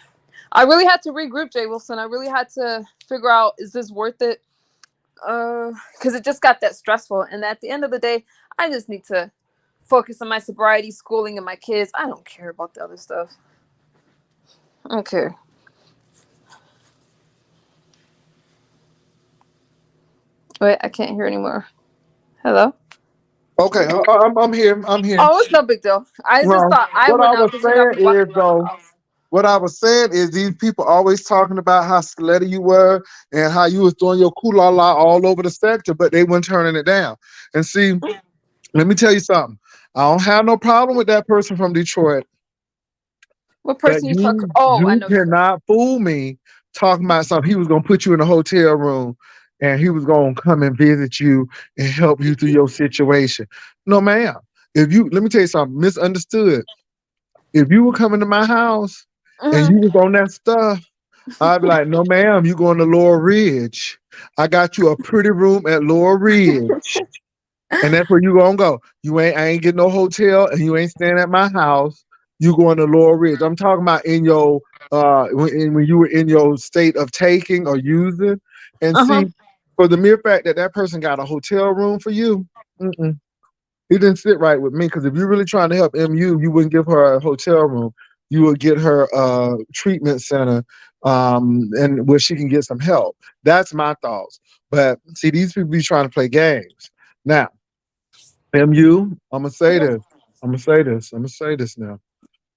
I really had to regroup, Jay Wilson. I really had to figure out, is this worth it? Because it just got that stressful, and at the end of the day, I just need to focus on my sobriety, schooling, and my kids. I don't care about the other stuff. I don't care. Wait, I can't hear anymore. Hello? Okay, I'm here. I'm here. Oh, it's no big deal. I just Well, thought I what went I out was because you got saying me is walking around the though, house. what I was saying is these people always talking about how slutty you were and how you was throwing your kulala all over the sector, but they weren't turning it down. And see, let me tell you something. I don't have no problem with that person from Detroit, What but person you talk? you Oh, I you know what you're talking cannot fool me talking about something. He was gonna put you in a hotel room and he was gonna come and visit you and help you through your situation. No, ma'am. If you let me tell you something, misunderstood. If you were coming to my house and about. you was on that stuff, I'd be like, no, ma'am, you going to Laurel Ridge. I got you a pretty room at Laurel Ridge. And that's where you gonna go. I ain't getting no hotel and you ain't staying at my house. You going to Laurel Ridge. I'm talking about in your when you were in your state of taking or using. And Uh see, huh. for the mere fact that that person got a hotel room for you, mm-mm, it didn't sit right with me, because if you're really trying to help MU, you wouldn't give her a hotel room. You would get her a treatment center, and where she can get some help. That's my thoughts. But see, these people be trying to play games. Now, MU, I'm gonna say Yeah. this. I'm gonna say this. I'm gonna say this now.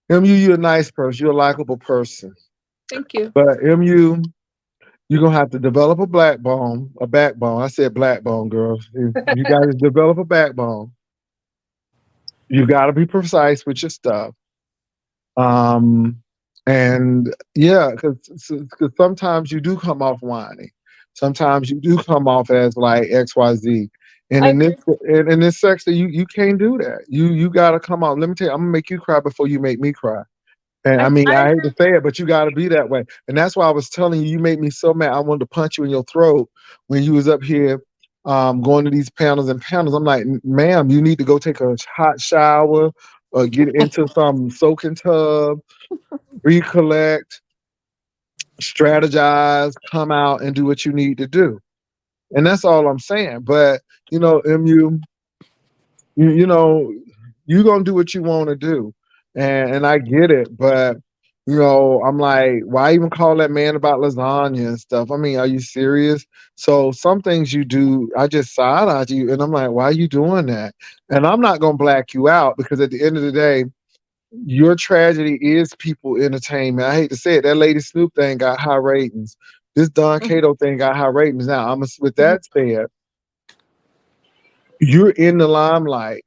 MU, you're a nice person. You're a likable person. Thank you. But MU, you're gonna have to develop a backbone. A backbone. I said backbone, girls. You got to develop a backbone. You got to be precise with your stuff. Um, and yeah, because sometimes you do come off whiny. Sometimes you do come off as like XYZ. And I in this agree. in this section, you can't do that. You gotta come on. Let me tell you, I'm gonna make you cry before you make me cry. And I mean, I I hate agree. to say it, but you gotta be that way. And that's why I was telling you, you made me so mad. I wanted to punch you in your throat when you was up here going to these panels and panels. I'm like, ma'am, you need to go take a hot shower or get into some soaking tub, recollect, strategize, come out and do what you need to do. And that's all I'm saying. But MU, you know, you gonna do what you want to do, and I get it. But I'm like, why even call that man about lasagna and stuff? I mean, are you serious? So some things you do, I just side eye you, and I'm like, why are you doing that? And I'm not gonna black you out, because at the end of the day, your tragedy is people entertainment. I hate to say it. That Lady Snoop thing got high ratings. This Don Cato thing got high ratings. Now, with Mhm. that said, you're in the limelight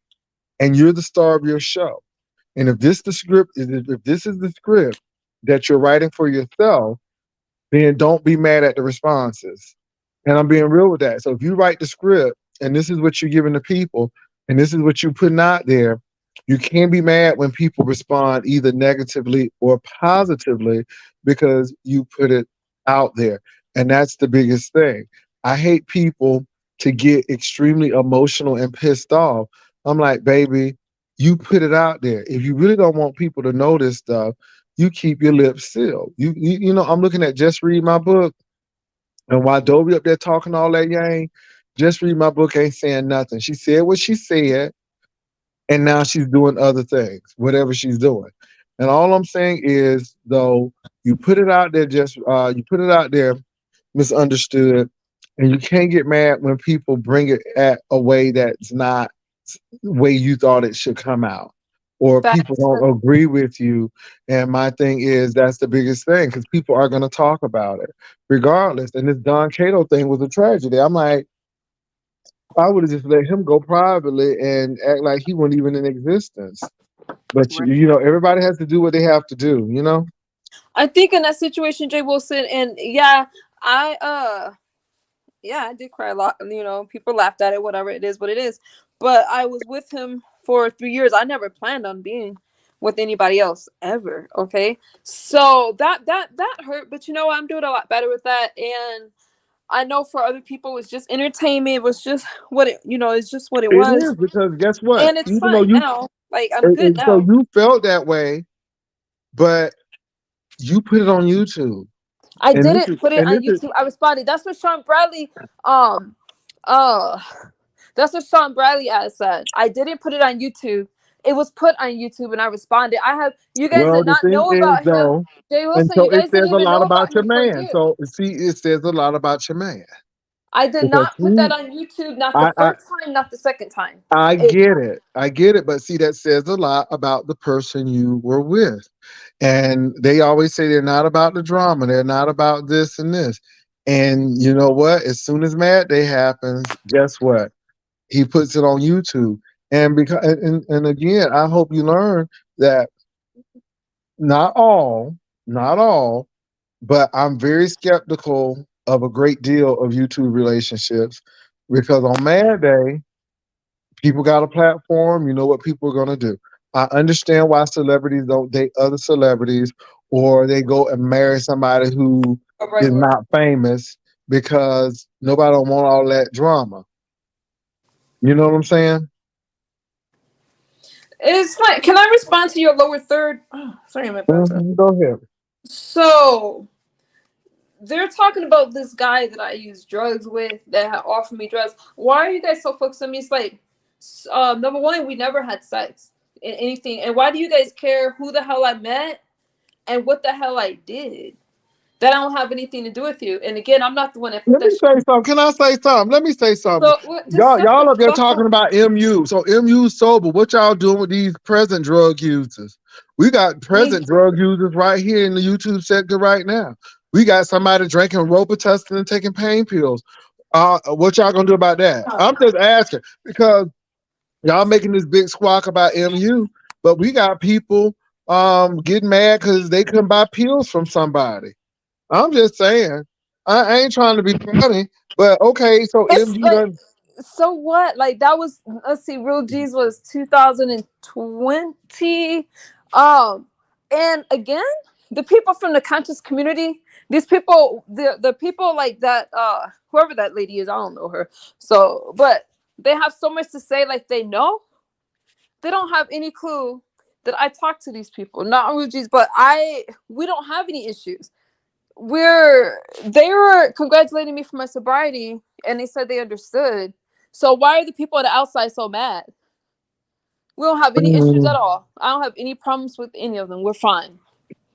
and you're the star of your show. And if this is the script that you're writing for yourself, then don't be mad at the responses. And I'm being real with that. So if you write the script and this is what you're giving the people and this is what you're putting out there, you can't be mad when people respond either negatively or positively, because you put it out there. And that's the biggest thing. I hate people to get extremely emotional and pissed off. I'm like, baby, you put it out there. If you really don't want people to know this stuff, you keep your lips sealed. I'm looking at Just Read My Book, and while Dobie up there talking all that yang, Just read my book ain't saying nothing. She said what she said, and now she's doing other things, whatever she's doing. And all I'm saying is, though, you put it out there, just you put it out there, misunderstood, and you can't get mad when people bring it at a way that's not the way you thought it should come out, or people Facts. don't agree with you. And my thing is, that's the biggest thing because people are going to talk about it regardless. And this Don Cato thing was a tragedy. I'm like, I would have just let him go privately and act like he wasn't even in existence. But Right. everybody has to do what they have to do. I think in that situation, Jay Wilson, and yeah, I yeah, I did cry a lot. People laughed at it, whatever it is, what it is. But I was with him for 3 years. I never planned on being with anybody else ever. Okay, so that hurt. But I'm doing a lot better with that, and I know for other people, it's just entertainment. It was just it's just what it It was, is because guess what? and it's Even though fine you, now. Like I'm good and so now. you felt that way, but you put it on YouTube, I and this didn't is put it and on this is YouTube. I responded. Um, uh, that's what Sean Bradley has said. I didn't put it on YouTube. It was put on YouTube, and I responded. You guys well, did the not thing know is about him. though, Jay and Wilson, so you it guys says didn't a even lot know about about your him for a man. year. So see, it says a lot about your man I did because not put that on YouTube, not the I, I first time, not the second time. It, I get it, but see, that says a lot about the person you were with. And they always say they're not about the drama, they're not about this and this. And you know what? As soon as Mad Day happens, guess what? He puts it on YouTube. And because and again, I hope you learn that not all, not all, but I'm very skeptical of a great deal of YouTube relationships because on Mad Day, people got a platform. You know what people are going to do. I understand why celebrities don't date other celebrities or they go and marry somebody who a is regular. not famous because nobody don't want all that drama. You know what I'm saying? It's like, can I respond to your lower third? Oh, sorry, my bad. Go ahead. So they're talking about this guy that I use drugs with that had offered me drugs. Why are you guys so focused on me? It's like, number one, we never had sex in anything. And why do you guys care who the hell I met and what the hell I did? That don't have anything to do with you. And again, I'm not the one that put Let me that shit. say something. Can I say something? Let me say something. So just shut the Y'all up there fuck talking up. about MU. So MU sober. What y'all doing with these present drug users? We got We present drug users right here in the YouTube sector right now. We got somebody drinking Robitussin and taking pain pills. What y'all gonna do about that? I'm just asking because y'all making this big squawk about MU, but we got people getting mad because they couldn't buy pills from somebody. I'm just saying. I ain't trying to be funny, but okay, so it's MU like, done. so what? Like that was, let's see, Real G's was 2020. And again, the people from the conscious community, these people, the people like that, whoever that lady is, I don't know her. So, but they have so much to say, like they know. They don't have any clue that I talk to these people. Not Real G's, but we don't have any issues. They were congratulating me for my sobriety and they said they understood. So why are the people on the outside so mad? We don't have any issues at Mm, all. I don't have any problems with any of them. We're fine.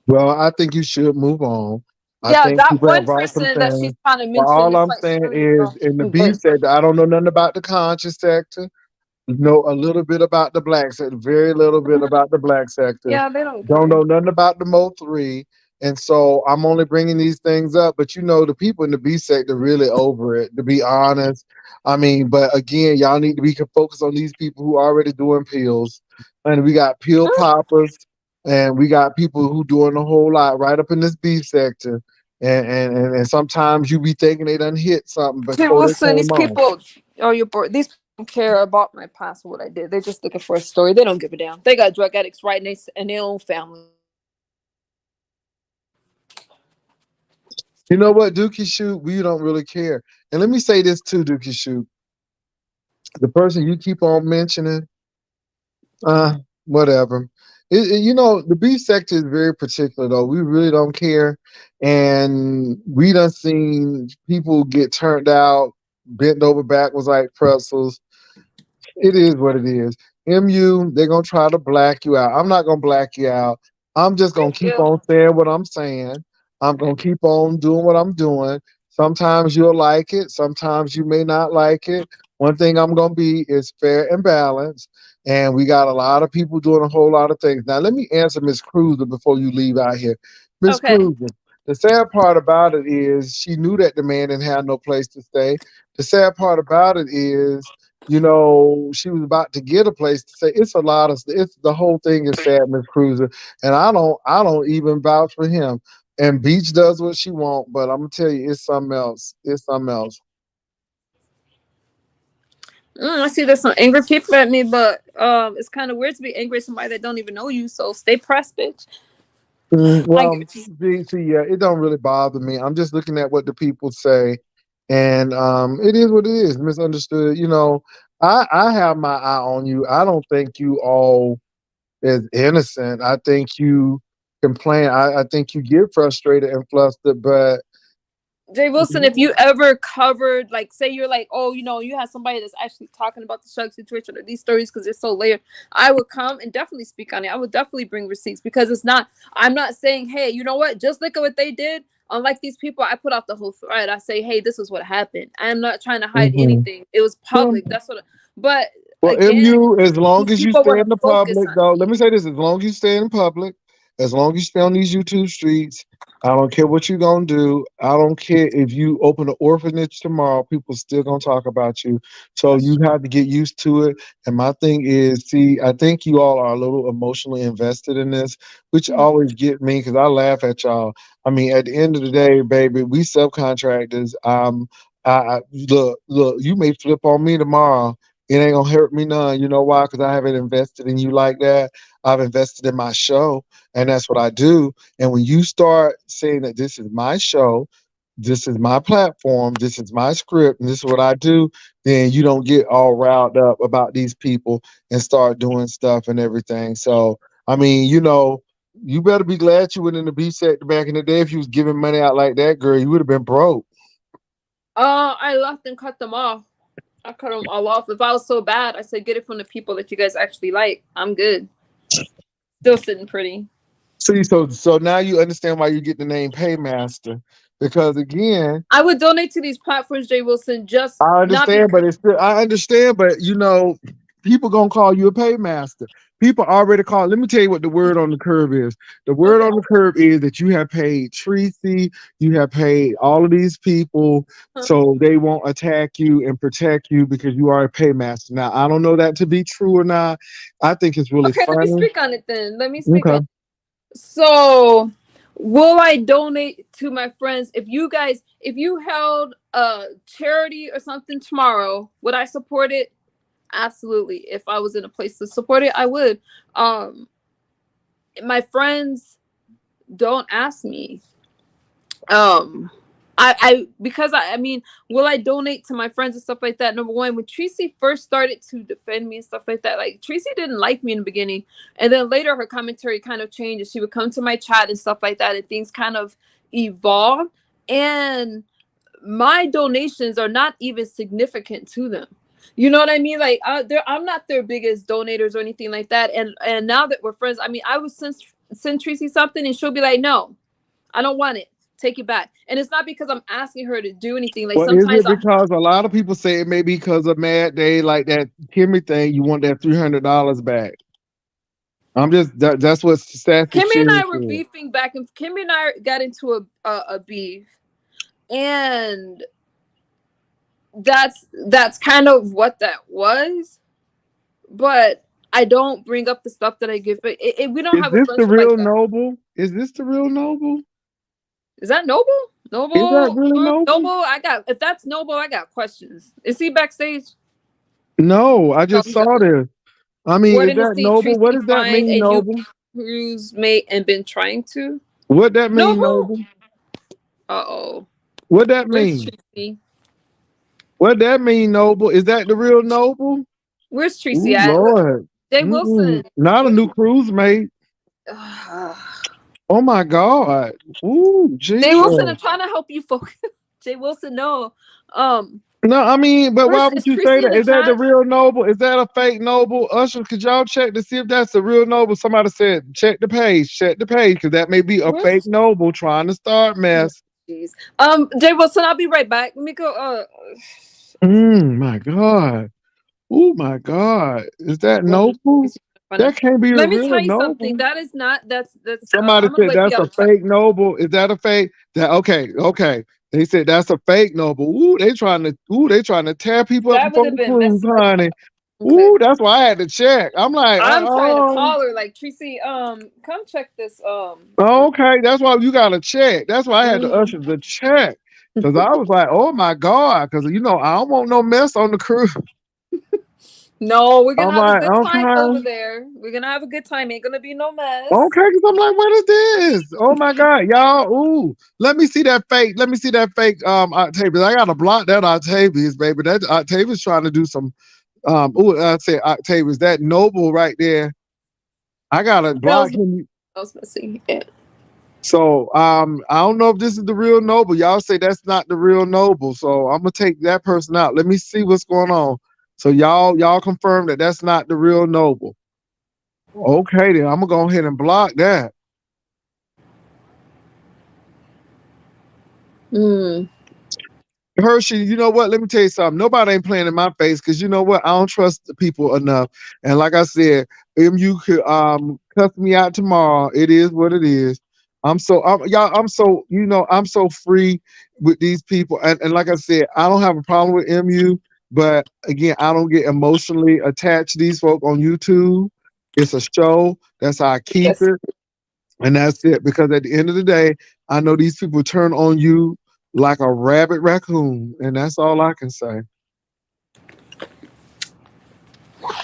well, I think you should move on. I Yeah, think that people have one brought some person that she's things. trying to But mention, all it's I'm like, saying screw you, is, girl. in the I'm B good. sector, I don't know nothing about the conscious sector. Know a little bit about the black sector, very little bit about the black sector. Yeah, they don't Don't care. know nothing about the Mo three, and so I'm only bringing these things up. But the people in the B sector really over it. To be honest, I mean, but again, y'all need to be focused on these people who are already doing pills, and we got pill poppers, and we got people who doing a whole lot right up in this B sector. And sometimes you be thinking they done hit something Jay before they Wilson, these came on. people, oh, you're bored. These people don't care about my past or what I did. They're just looking for a story. They don't give a damn. They got drug addicts right next in their own family. You know what, Dookie Shoot, we don't really care. And let me say this too, Dookie Shoot. The person you keep on mentioning, whatever. The B sector is very particular though. We really don't care. And we done seen people get turned out bent over backwards like pretzels. It is what it is. MU, they're gonna try to black you out. I'm not gonna black you out. I'm just gonna Thank keep you. on saying what I'm saying. I'm gonna keep on doing what I'm doing. Sometimes you'll like it, sometimes you may not like it. One thing I'm gonna be is fair and balanced. And we got a lot of people doing a whole lot of things. Now let me answer Miss Cruiser before you leave out here. Miss Okay. Cruiser, the sad part about it is she knew that the man didn't have no place to stay. The sad part about it is she was about to get a place to say it's a lot of it's the whole thing is sad, Miss Cruiser. And I don't even vouch for him. And Beach does what she want, but I'm gonna tell you it's something else. It's something else. I see there's some angry people at me, but it's kind of weird to be angry at somebody that don't even know you. So stay pressed, bitch. I Well, get you. yeah, it don't really bother me. I'm just looking at what the people say, and it is what it is. Misunderstood. I have my eye on you. I don't think you all is innocent. I think you complain. I think you get frustrated and flustered, but Jay Wilson, if you ever covered, like, say you're like, oh, you have somebody that's actually talking about the Shug situation or these stories because they're so layered, I would come and definitely speak on it. I would definitely bring receipts because I'm not saying, hey, you know what, just look at what they did. Unlike these people, I put out the whole thread. I say, hey, this is what happened. I'm not trying to hide Mhm. anything. It was Well, public. But well, again, MU, as long these as you people stay want in to the focus public, on though, let me. me say this: as long as you stay in public, as long as you stay on these YouTube streets, I don't care what you're gonna do. I don't care if you open an orphanage tomorrow; people still gonna talk about you. So That's you true. have to get used to it. And my thing is, see, I think you all are a little emotionally invested in this, which always get me because I laugh at y'all. I mean, at the end of the day, baby, we subcontractors. Look, you may flip on me tomorrow. It ain't gonna hurt me none. You know why? Because I haven't invested in you like that. I've invested in my show, and that's what I do. And when you start saying that this is my show, this is my platform, this is my script, and this is what I do, then you don't get all riled up about these people and start doing stuff and everything. So, I mean, you better be glad you went in the B sector back in the day. If you was giving money out like that, girl, you would have been broke. I left and cut them off. I cut them all off. If I was so bad, I said, get it from the people that you guys actually like. I'm good. Still sitting pretty. See, so now you understand why you get the name Paymaster. Because again, I would donate to these platforms, Jay Wilson, just I not understand, because. but it's still I understand, but people gonna call you a paymaster. People already call. Let me tell you what the word on the curve is. The word Okay. on the curve is that you have paid Tracy, you have paid all of these people, Huh. so they won't attack you and protect you because you are a paymaster. Now I don't know that to be true or not. I think it's really Okay, let me funny. speak on it then. Let me speak on Okay. it. So, will I donate to my friends? If you held a charity or something tomorrow, would I support it? Absolutely. If I was in a place to support it, I would. Um, my friends don't ask me. um I because I mean, will I donate to my friends and stuff like that? Number one, when Tracy first started to defend me and stuff like that, like, Tracy didn't like me in the beginning, and then later her commentary kind of changed, and she would come to my chat and stuff like that, and things kind of evolved, and my donations are not even significant to them. You know what I mean? Like, I'm not their biggest donators or anything like that, and now that we're friends, I mean, I would send Tracy something, and she'll be like, no, I don't want it. Take it back. And it's not because I'm asking her to do anything. Like, Well, is sometimes it because a lot of people say it may be because of Mad Day, like that Kimmy thing? You want that $300 back? That's what Sassy Kimmy and Sherry I were said. beefing back, and Kimmy and I got into a beef, and that's kind of what that was. But I don't bring up the stuff that I give. But we don't Is have a this the friendship like real that. Noble? Is this the real Noble? Is that Noble? Is that really Noble? Noble. I got. If that's Noble, I got questions. Is he backstage? No, I No, just he's at saw work. this. I mean, Where is didn't that see Noble? What Tracy does that find mean, a new Noble? cruise mate and been trying to? What that mean, Noble. Noble? Uh-oh. What that Where's mean? Tracy? What that mean, Noble? Is that the real Noble? Where's Tracy Ooh, at? Lord. Jay Mm-mm. Wilson. Not a Where, new cruise mate. Oh my God. Ooh, Jay Wilson, I'm Jesus. trying to help you focus. Jay Wilson, no. Um, No, I mean, but why would Is you say Tracy in that? the Is that the chat? real Noble? Is that a fake Noble? Usher, could y'all check to see if that's the real Noble? Somebody said check the page, because that may be a fake Where's Noble trying to start mess. jeez. Jay Wilson, I'll be right back. Let me go. My God. Oh my God. Is that Well, let me Noble? see if I find That him. can't be the Let me real tell you something. Noble. That is not. That's. Somebody I'm gonna said let you that's out a of chat. fake Noble. Is that a fake? That okay, okay. They said that's a fake Noble. They trying to tear people up That would before have the been cruise, messed up. honey. Okay. That's why I had to check. I'm like, I'm trying to call her, like Tracy. Come check this. okay. That's why you gotta check. That's why I had to Mhm. usher the check. Cause I was like, oh my God. Cause I don't want no mess on the cruise. No, we're gonna I'm have a like, good time over okay. there. We're gonna have a good time. Ain't gonna be no mess. Okay, because I'm like, what is this? Oh my God, y'all. Ooh, let me see that fake. Let me see that fake Octavius. I gotta block that Octavius, baby. That Octavius trying to do some I said Octavius, that Noble right there. I gotta That was block him. that was messy. Yeah. So I don't know if this is the real Noble. Y'all say that's not the real Noble. So I'm gonna take that person out. Let me see what's going on. So y'all confirm that that's not the real Noble. Okay, then I'm gonna go ahead and block that. Mm. Hershey, you know what? Let me tell you something. Nobody ain't playing in my face, because you know what? I don't trust the people enough. And like I said, if you could cuss me out tomorrow, it is what it is. I'm so I'm so free with these people. And like I said, I don't have a problem with MU, but again, I don't get emotionally attached to these folk on YouTube. It's a show. That's how I keep Yes. it. And that's it. Because at the end of the day, I know these people turn on you like a rabid raccoon. And that's all I can say.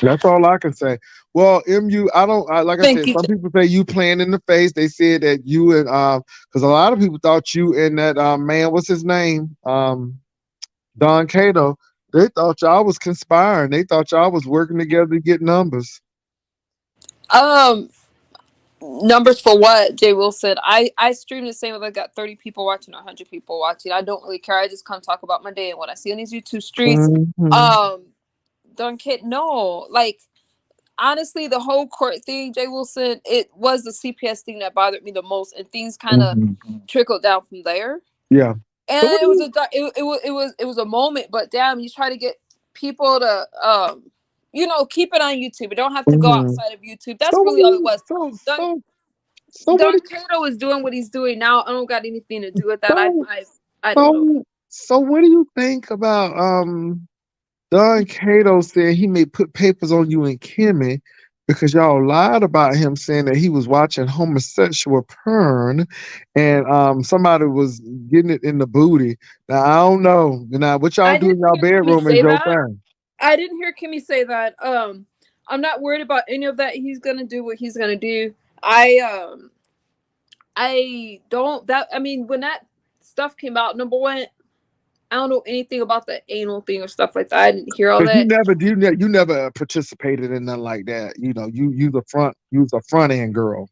That's all I can say. Well, MU, like I Thank said, you. some people say you playing in the face. They said that you and because a lot of people thought you and that man, what's his name? Don Cato, they thought y'all was conspiring. They thought y'all was working together to get numbers. Um, numbers for what? Jay Wilson. I stream the same if I got 30 people watching or 100 people watching. I don't really care. I just come talk about my day and what I see on these YouTube streets. Hmm. Um, don't kid. No, like honestly, the whole court thing, Jay Wilson, it was the CPS thing that bothered me the most, and things kind of Hmm. trickled down from there. Yeah. So And what do you? it was a moment, but damn, you try to get people to keep it on YouTube. It don't have to go Hmm. outside of YouTube. So That's what really do all it you? was. Don So what? Don Cato is doing what he's doing now. I don't got anything to do with that. So I don't know. so what do you think about Don Cato said he may put papers on you and Kimmy because y'all lied about him saying that he was watching homosexual porn, and somebody was getting it in the booty. Now I don't know. Now what y'all I do in didn't y'all hear Kimmy bedroom is say your that. thing. I didn't hear Kimmy say that. I'm not worried about any of that. He's gonna do what he's gonna do. I don't that I mean when that stuff came out, number one, I don't know anything about the anal thing or stuff like that. I didn't hear all Cause that. you never participated in nothing like that. You was a front end girl.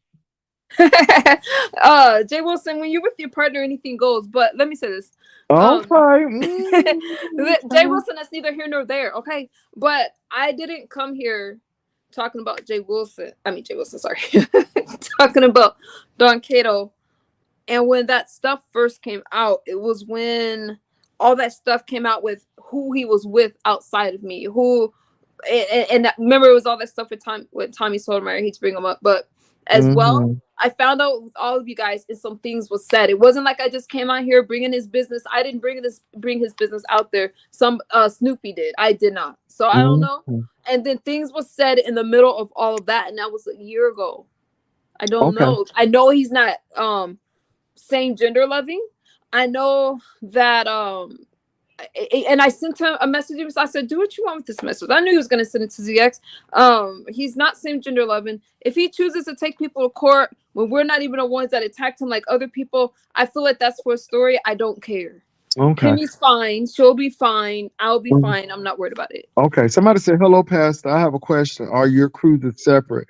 Jay Wilson, when you're with your partner, anything goes. But let me say this. Okay. Um Jay Okay. Wilson, that's neither here nor there, okay? But I didn't come here talking about Jay Wilson. I mean Jay Wilson, sorry. Talking about Don Cato. And when that stuff first came out, it was when all that stuff came out with who he was with outside of me, who remember it was all that stuff with Tommy Sotomayor. I hate to bring him up, but as well, Hmm. I found out with all of you guys is some things was said. It wasn't like I just came out here bringing his business. I didn't bring his business out there. Some Snoopy did. I did not. So I don't know. Hmm. And then things was said in the middle of all of that, and that was a year ago. I don't Okay. know. I know he's not same gender loving. I know that and I sent him a message. I said, "Do what you want with this message." I knew he was going to send it to ZX. He's not same gender loving. If he chooses to take people to court when we're not even the ones that attacked him like other people, I feel like that's for a story. I don't care. Okay. Kimmy's fine. She'll be fine. I'll be fine. I'm not worried about it. Okay. Somebody said, "Hello, Pastor. I have a question. Are your cruises separate?"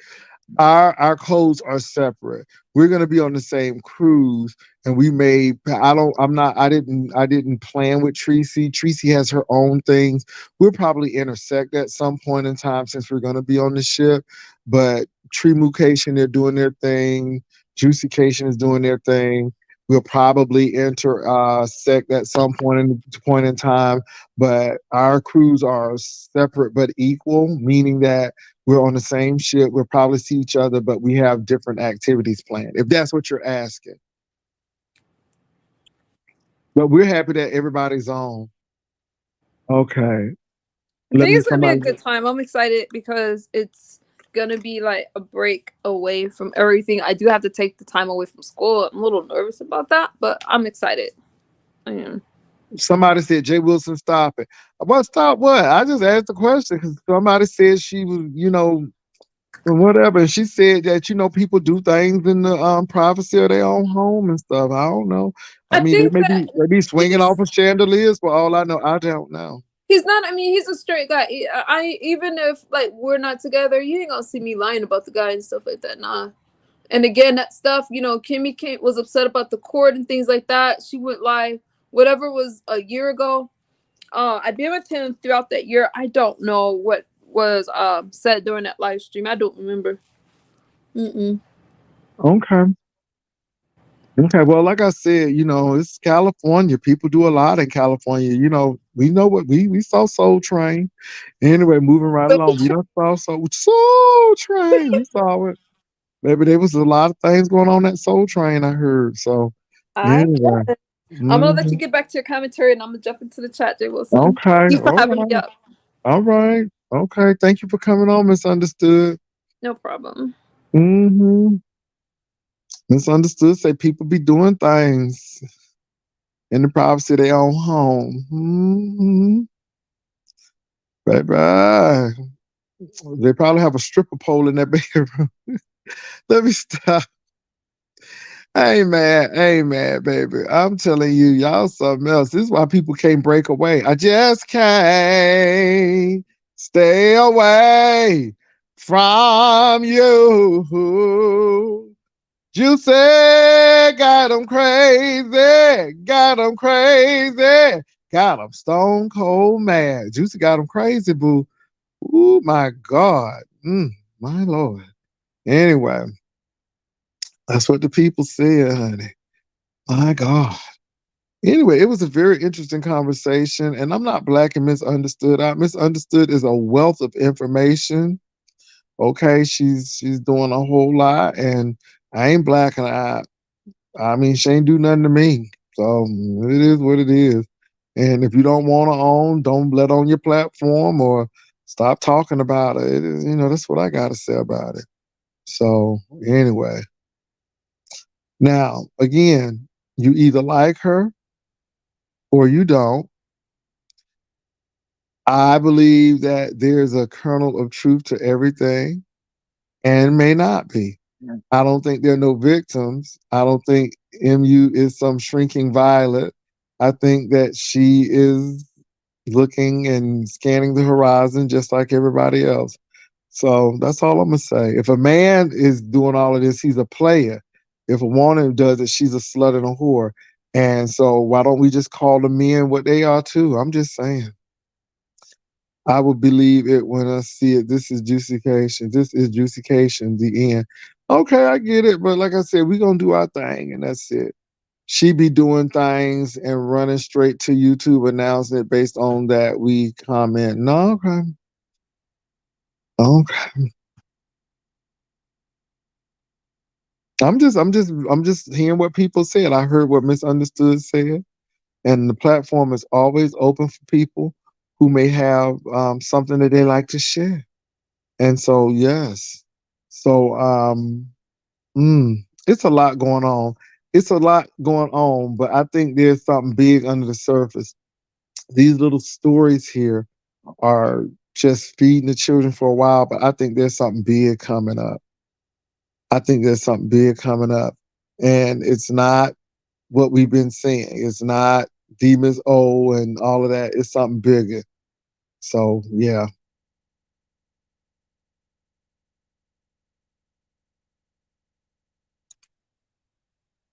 Our codes are separate. We're gonna be on the same cruise, and we may. I don't. I'm not. I didn't plan with Tracy. Tracy has her own things. We'll probably intersect at some point in time since we're gonna be on the ship. But Tree Mucation, they're doing their thing. Juicycation is doing their thing. We'll probably intersect at some point in time. But our crews are separate but equal, meaning that we're on the same ship. We'll probably see each other, but we have different activities planned, if that's what you're asking. But we're happy that everybody's on. Okay. I Let think me it's gonna be a somebody. good time. I'm excited because it's gonna be like a break away from everything. I do have to take the time away from school. I'm a little nervous about that, but I'm excited. I am. Somebody said, Jay Wilson, stop it. What, stop what? I just asked the question because somebody said she was, whatever. And she said that, people do things in the privacy of their own home and stuff. I don't know. I I mean, they think may that be swinging off he's of chandeliers for all I know. I don't know. he's not. I mean, he's a straight guy. I even if like we're not together, you ain't gonna see me lying about the guy and stuff like that. Nah. And again, that stuff, Kimmy was upset about the court and things like that. She went live, whatever was a year ago. I've been with him throughout that year. I don't know what was said during that live stream. I don't remember. Mm-mm. Okay. Okay, well, like I said, it's California. People do a lot in California. We know what we saw Soul Train. Anyway, moving right But we along. We don't saw Soul Train. We saw it. Maybe there was a lot of things going on that Soul Train. I heard. So I anyway, guess. I'm gonna let hmm you get back to your commentary, and I'm gonna jump into the chat, Jay Wilson. okay, Thank you for all having me right, up. all right, okay. Thank you for coming on, Misunderstood. No problem. Mm-hmm. Misunderstood. Say people be doing things in the privacy of their own home. Mm-hmm. Baby. They probably have a stripper pole in their bedroom. Let me stop. Hey man, baby. I'm telling you, y'all something else. This is why people can't break away. I just can't stay away from you. Juicy got them crazy, got them crazy, got them stone cold mad. Juicy got them crazy, boo. Oh my God. My Lord. Anyway, that's what the people said, honey. My God. Anyway, it was a very interesting conversation, and I'm not black and misunderstood. Misunderstood is a wealth of information. Okay, she's doing a whole lot, and I ain't black, and I mean she ain't do nothing to me. So it is what it is. And if you don't want to own, don't let on your platform or stop talking about it. It is, that's what I got to say about it. So anyway, now again, you either like her or you don't. I believe that there's a kernel of truth to everything and may not be. I don't think there are no victims. I don't think MU is some shrinking violet. I think that she is looking and scanning the horizon just like everybody else. So that's all I'm gonna say. If a man is doing all of this, he's a player. If a woman does it, she's a slut and a whore. And so why don't we just call the men what they are too? I'm just saying. I will believe it when I see it. This is juicycation. This is juicycation. The end. Okay, I get it. But like I said, we're gonna do our thing and that's it. She be doing things and running straight to YouTube announcing it based on that we comment. No, okay. Okay. I'm just hearing what people said. I heard what Misunderstood said, and the platform is always open for people who may have something that they like to share. And so, yes. So, it's a lot going on. It's a lot going on, but I think there's something big under the surface. These little stories here are just feeding the children for a while, but I think there's something big coming up. I think there's something big coming up. And it's not what we've been seeing. It's not Demons O and all of that. It's something bigger. So, yeah.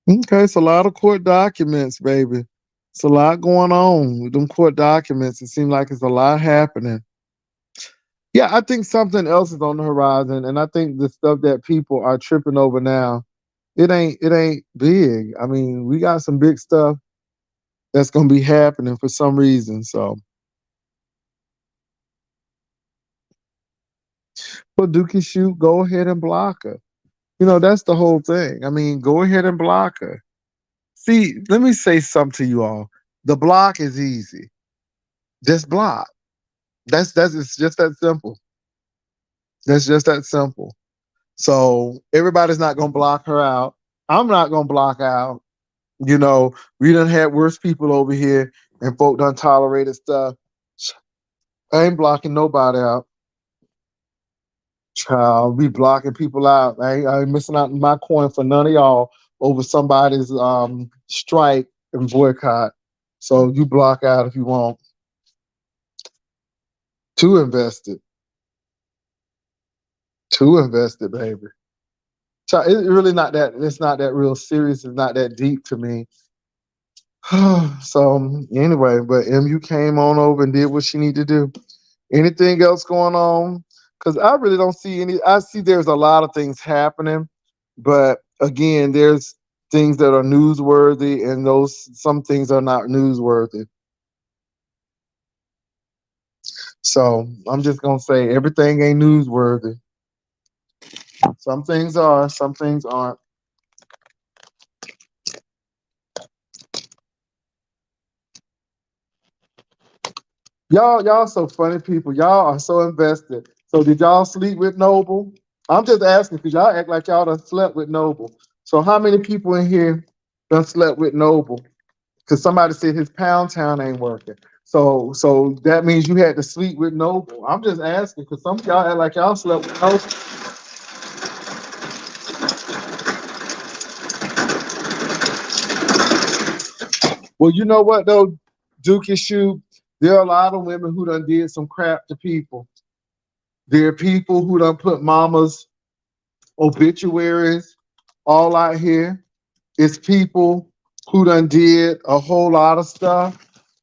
Okay, it's a lot of court documents, baby. It's a lot going on with them court documents. It seems like it's a lot happening. Yeah, I think something else is on the horizon, and I think the stuff that people are tripping over now, it ain't big. I mean, we got some big stuff that's gonna be happening for some reason. So, for Dookie shoot, go ahead and block her. That's the whole thing. I mean, go ahead and block her. See, let me say something to you all. The block is easy. Just block. That's it's just that simple. That's just that simple. So everybody's not gonna block her out. I'm not gonna block out. We done had worse people over here and folk done tolerated stuff. I ain't blocking nobody out. Child, be blocking people out. I ain't missing out on my coin for none of y'all over somebody's strike and boycott. So you block out if you want to invest it. To invest it, baby. Child, it's really not that. It's not that real serious. It's not that deep to me. So anyway, but MU came on over and did what she needed to do. Anything else going on? Because I really don't see any. I see there's a lot of things happening, but again, there's things that are newsworthy, and those some things are not newsworthy. So I'm just gonna say everything ain't newsworthy. Some things are, some things aren't. Y'all so funny people. Y'all are so invested. So did y'all sleep with Noble? I'm just asking because y'all act like y'all done slept with Noble. So how many people in here done slept with Noble? Because somebody said his Pound Town ain't working. So that means you had to sleep with Noble. I'm just asking because some of y'all act like y'all slept with Noble. Well, you know what though, Dookie Shoe, there are a lot of women who done did some crap to people. There are people who done put mamas obituaries all out here. It's people who done did a whole lot of stuff.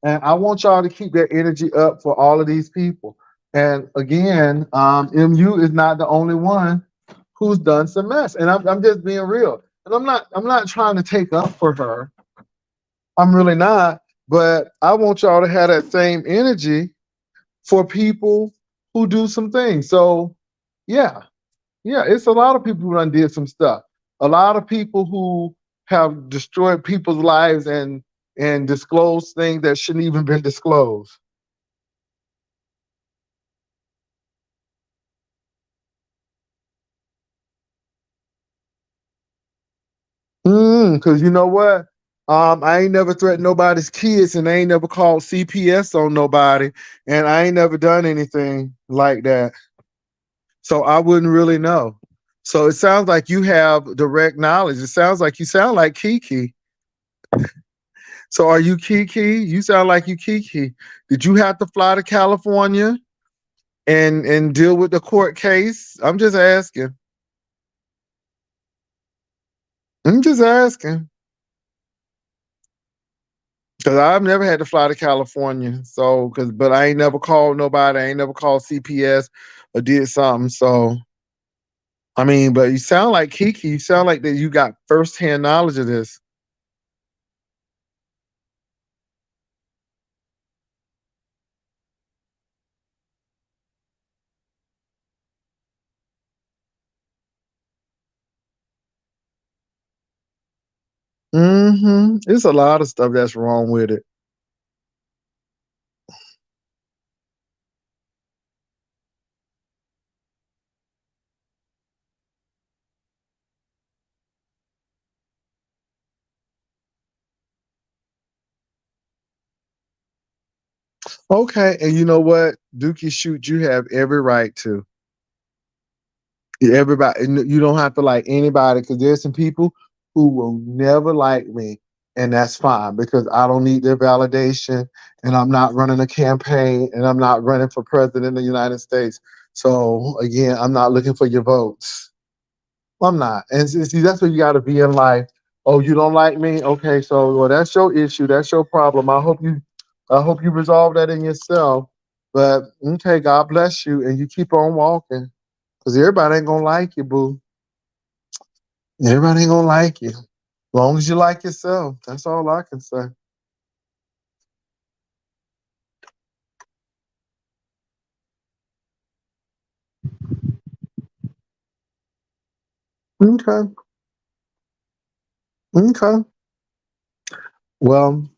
And I want y'all to keep that energy up for all of these people. And again, MU is not the only one who's done some mess. And I'm just being real. And I'm not trying to take up for her. I'm really not. But I want y'all to have that same energy for people who do some things. So yeah, yeah, it's a lot of people who done did some stuff. A lot of people who have destroyed people's lives and disclosed things that shouldn't even been disclosed. Because you know what? I ain't never threatened nobody's kids, and I ain't never called CPS on nobody, and I ain't never done anything like that. So I wouldn't really know. So it sounds like you have direct knowledge. It sounds like you sound like Kiki. So are you Kiki? You sound like you Kiki. Did you have to fly to California and deal with the court case? I'm just asking. I'm just asking. Cause I've never had to fly to California. So but I ain't never called nobody. I ain't never called CPS or did something. So I mean, but you sound like Kiki. You sound like that you got firsthand knowledge of this. It's a lot of stuff that's wrong with it. Okay, and you know what? Dookie shoot, you have every right to. Everybody, you don't have to like anybody because there's some people who will never like me, and that's fine because I don't need their validation, and I'm not running a campaign, and I'm not running for president of the United States. So again, I'm not looking for your votes. I'm not, and see, that's what you got to be in life. Oh, you don't like me? Okay, so well, that's your issue. That's your problem. I hope you resolve that in yourself. But okay, God bless you, and you keep on walking, because everybody ain't gonna like you, boo. Everybody ain't gonna like you. As long as you like yourself, that's all I can say. Okay, okay. Well,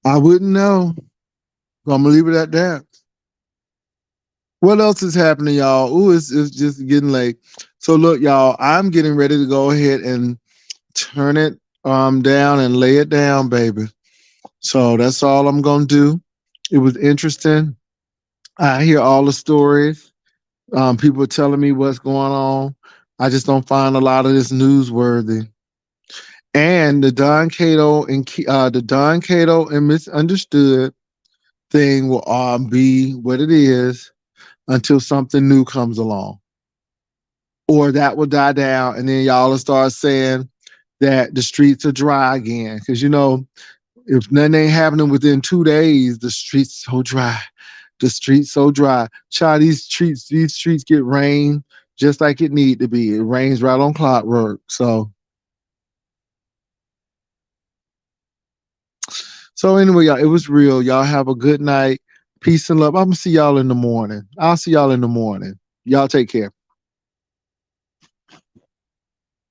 I wouldn't know. I'm gonna leave it at that. What else is happening, y'all? Ooh, it's just getting late. So look, y'all, I'm getting ready to go ahead and turn it down and lay it down, baby. So that's all I'm gonna do. It was interesting. I hear all the stories. People telling me what's going on. I just don't find a lot of this newsworthy. And the Don Cato and Misunderstood thing will be what it is until something new comes along, or that will die down, and then y'all will start saying that the streets are dry again. Because if nothing ain't happening within 2 days, the streets so dry. The streets so dry. Child, these streets get rain just like it need to be. It rains right on clockwork. So anyway, y'all, it was real. Y'all have a good night. Peace and love. I'm gonna see y'all in the morning. I'll see y'all in the morning. Y'all take care.